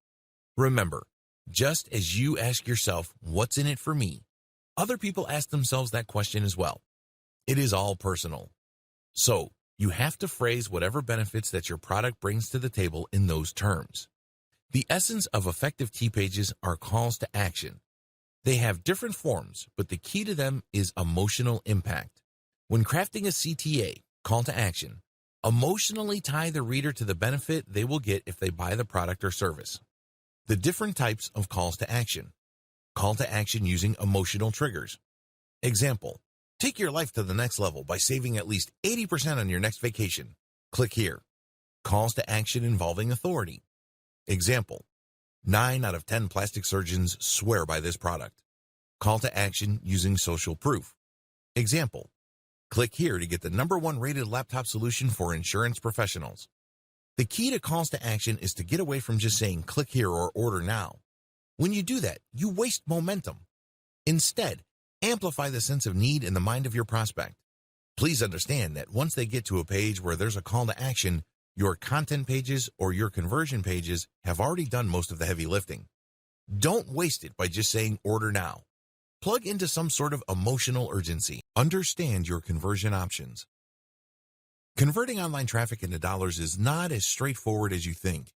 Remember, just as you ask yourself, what's in it for me? Other people ask themselves that question as well. It is all personal. So, you have to phrase whatever benefits that your product brings to the table in those terms. The essence of effective T pages are calls to action. They have different forms, but the key to them is emotional impact. When crafting a CTA, call to action, emotionally tie the reader to the benefit they will get if they buy the product or service. The different types of calls to action. Call to action using emotional triggers. Example, take your life to the next level by saving at least 80% on your next vacation. Click here. Calls to action involving authority. Example, 9 out of 10 plastic surgeons swear by this product. Call to action using social proof. Example, click here to get the #1 rated laptop solution for insurance professionals. The key to calls to action is to get away from just saying click here or order now. When you do that, you waste momentum. Instead, amplify the sense of need in the mind of your prospect. Please understand that once they get to a page where there's a call to action, your content pages or your conversion pages have already done most of the heavy lifting. Don't waste it by just saying order now. Plug into some sort of emotional urgency. Understand your conversion options. Converting online traffic into dollars is not as straightforward as you think.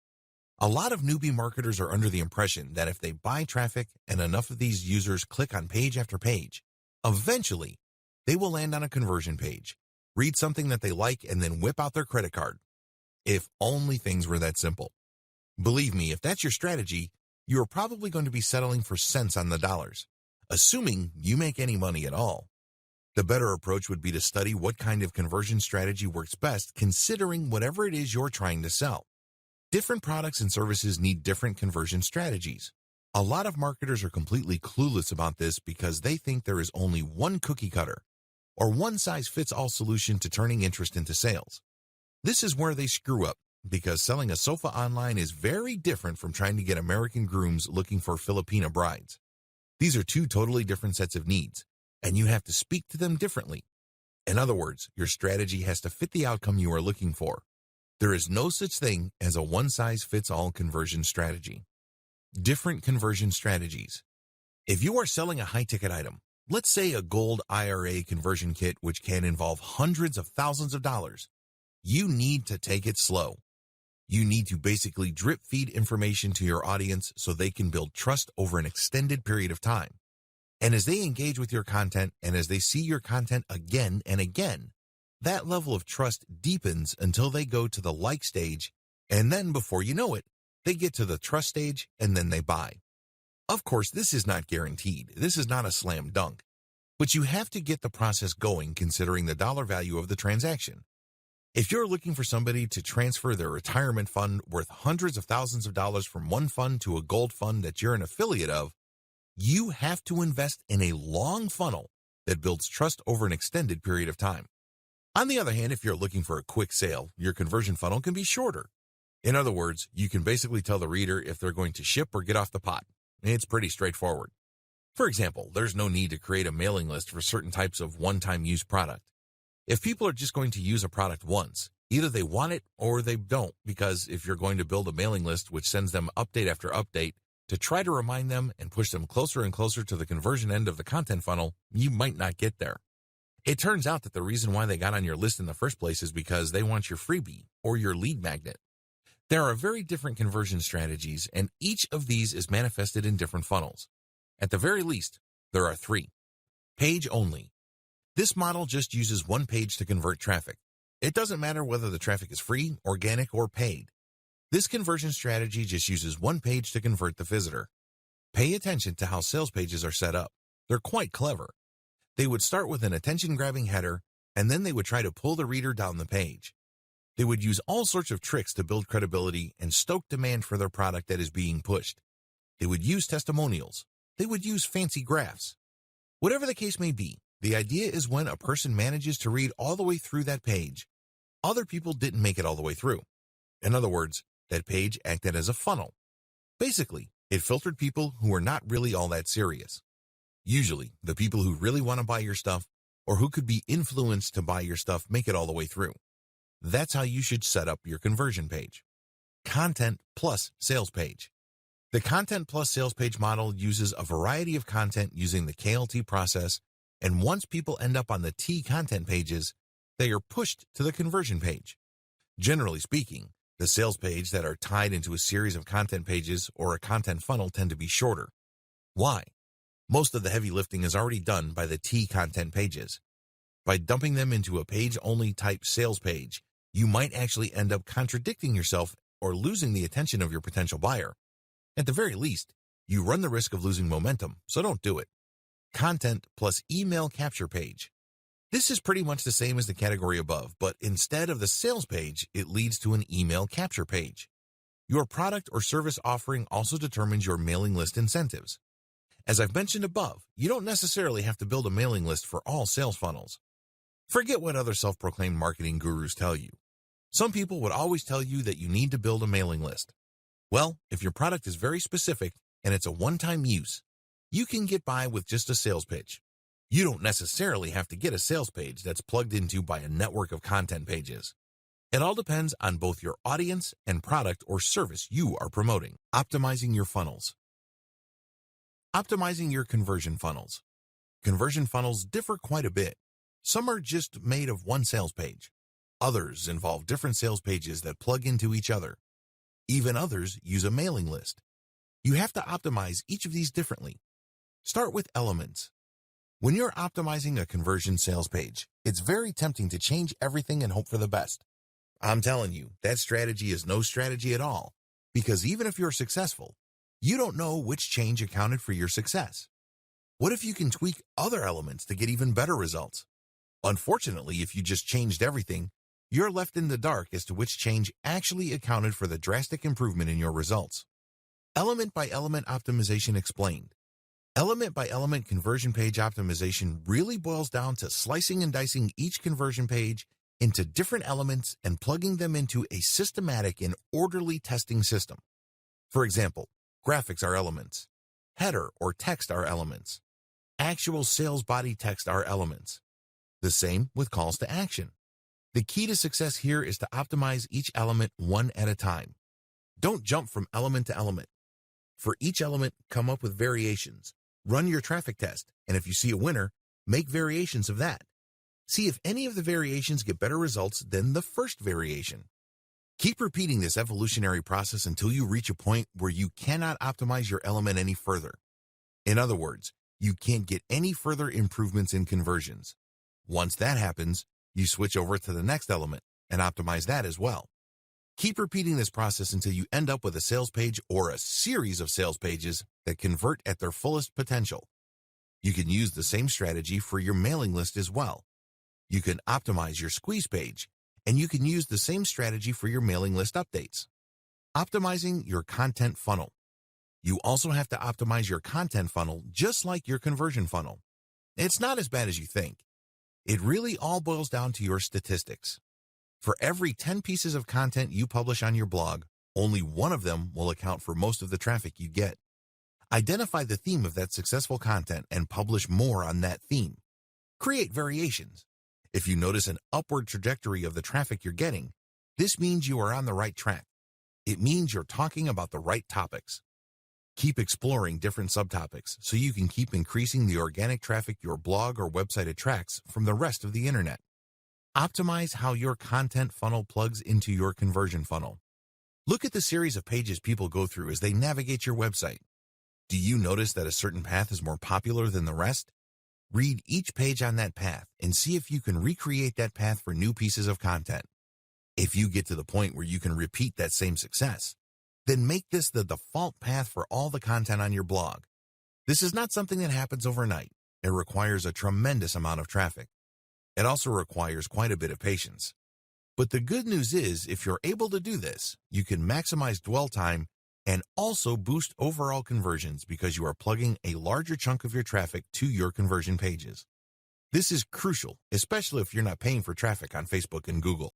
A lot of newbie marketers are under the impression that if they buy traffic and enough of these users click on page after page, eventually they will land on a conversion page, read something that they like, and then whip out their credit card. If only things were that simple. Believe me, if that's your strategy, you're probably going to be settling for cents on the dollars, assuming you make any money at all. The better approach would be to study what kind of conversion strategy works best, considering whatever it is you're trying to sell. Different products and services need different conversion strategies. A lot of marketers are completely clueless about this because they think there is only one cookie cutter or one-size-fits-all solution to turning interest into sales. This is where they screw up, because selling a sofa online is very different from trying to get American grooms looking for Filipina brides. These are two totally different sets of needs, and you have to speak to them differently. In other words, your strategy has to fit the outcome you are looking for. There is no such thing as a one-size-fits-all conversion strategy. Different conversion strategies. If you are selling a high-ticket item, let's say a gold IRA conversion kit which can involve hundreds of thousands of dollars, you need to take it slow. You need to basically drip feed information to your audience so they can build trust over an extended period of time. And as they engage with your content and as they see your content again and again, that level of trust deepens until they go to the like stage, and then before you know it, they get to the trust stage and then they buy. Of course, this is not guaranteed. This is not a slam dunk. But you have to get the process going considering the dollar value of the transaction. If you're looking for somebody to transfer their retirement fund worth hundreds of thousands of dollars from one fund to a gold fund that you're an affiliate of, you have to invest in a long funnel that builds trust over an extended period of time. On the other hand, if you're looking for a quick sale, your conversion funnel can be shorter. In other words, you can basically tell the reader if they're going to ship or get off the pot. It's pretty straightforward. For example, there's no need to create a mailing list for certain types of one-time use product. If people are just going to use a product once, either they want it or they don't, because if you're going to build a mailing list which sends them update after update to try to remind them and push them closer and closer to the conversion end of the content funnel, you might not get there. It turns out that the reason why they got on your list in the first place is because they want your freebie or your lead magnet. There are very different conversion strategies, and each of these is manifested in different funnels. At the very least, there are 3. Page only. This model just uses one page to convert traffic. It doesn't matter whether the traffic is free, organic, or paid. This conversion strategy just uses one page to convert the visitor. Pay attention to how sales pages are set up. They're quite clever. They would start with an attention-grabbing header, and then they would try to pull the reader down the page. They would use all sorts of tricks to build credibility and stoke demand for their product that is being pushed. They would use testimonials. They would use fancy graphs. Whatever the case may be, the idea is when a person manages to read all the way through that page, other people didn't make it all the way through. In other words, that page acted as a funnel. Basically, it filtered people who were not really all that serious. Usually, the people who really want to buy your stuff or who could be influenced to buy your stuff make it all the way through. That's how you should set up your conversion page. Content plus sales page. The content plus sales page model uses a variety of content using the KLT process, and once people end up on the T content pages, they are pushed to the conversion page. Generally speaking, the sales page that are tied into a series of content pages or a content funnel tend to be shorter. Why? Most of the heavy lifting is already done by the T content pages. By dumping them into a page-only type sales page, you might actually end up contradicting yourself or losing the attention of your potential buyer. At the very least, you run the risk of losing momentum, so don't do it. Content plus email capture page. This is pretty much the same as the category above, but instead of the sales page, it leads to an email capture page. Your product or service offering also determines your mailing list incentives. As I've mentioned above, you don't necessarily have to build a mailing list for all sales funnels. Forget what other self-proclaimed marketing gurus tell you. Some people would always tell you that you need to build a mailing list. Well, if your product is very specific and it's a one-time use, you can get by with just a sales pitch. You don't necessarily have to get a sales page that's plugged into by a network of content pages. It all depends on both your audience and product or service you are promoting. Optimizing your funnels. Optimizing your conversion funnels. Conversion funnels differ quite a bit. Some are just made of one sales page. Others involve different sales pages that plug into each other. Even others use a mailing list. You have to optimize each of these differently. Start with elements. When you're optimizing a conversion sales page, it's very tempting to change everything and hope for the best. I'm telling you, that strategy is no strategy at all, because even if you're successful, you don't know which change accounted for your success. What if you can tweak other elements to get even better results? Unfortunately, if you just changed everything, you're left in the dark as to which change actually accounted for the drastic improvement in your results. Element by element optimization explained. Element by element conversion page optimization really boils down to slicing and dicing each conversion page into different elements and plugging them into a systematic and orderly testing system. For example, graphics are elements. Header or text are elements. Actual sales body text are elements. The same with calls to action. The key to success here is to optimize each element one at a time. Don't jump from element to element. For each element, come up with variations. Run your traffic test, and if you see a winner, make variations of that. See if any of the variations get better results than the first variation. Keep repeating this evolutionary process until you reach a point where you cannot optimize your element any further. In other words, you can't get any further improvements in conversions. Once that happens, you switch over to the next element and optimize that as well. Keep repeating this process until you end up with a sales page or a series of sales pages that convert at their fullest potential. You can use the same strategy for your mailing list as well. You can optimize your squeeze page, and you can use the same strategy for your mailing list updates. Optimizing your content funnel. You also have to optimize your content funnel just like your conversion funnel. It's not as bad as you think. It really all boils down to your statistics. For every 10 pieces of content you publish on your blog, only one of them will account for most of the traffic you get. Identify the theme of that successful content and publish more on that theme. Create variations. If you notice an upward trajectory of the traffic you're getting, this means you are on the right track. It means you're talking about the right topics. Keep exploring different subtopics so you can keep increasing the organic traffic your blog or website attracts from the rest of the internet. Optimize how your content funnel plugs into your conversion funnel. Look at the series of pages people go through as they navigate your website. Do you notice that a certain path is more popular than the rest? Read each page on that path and see if you can recreate that path for new pieces of content. If you get to the point where you can repeat that same success, then make this the default path for all the content on your blog. This is not something that happens overnight. It requires a tremendous amount of traffic. It also requires quite a bit of patience. But the good news is, if you're able to do this, you can maximize dwell time and also boost overall conversions because you are plugging a larger chunk of your traffic to your conversion pages. This is crucial, especially if you're not paying for traffic on Facebook and Google.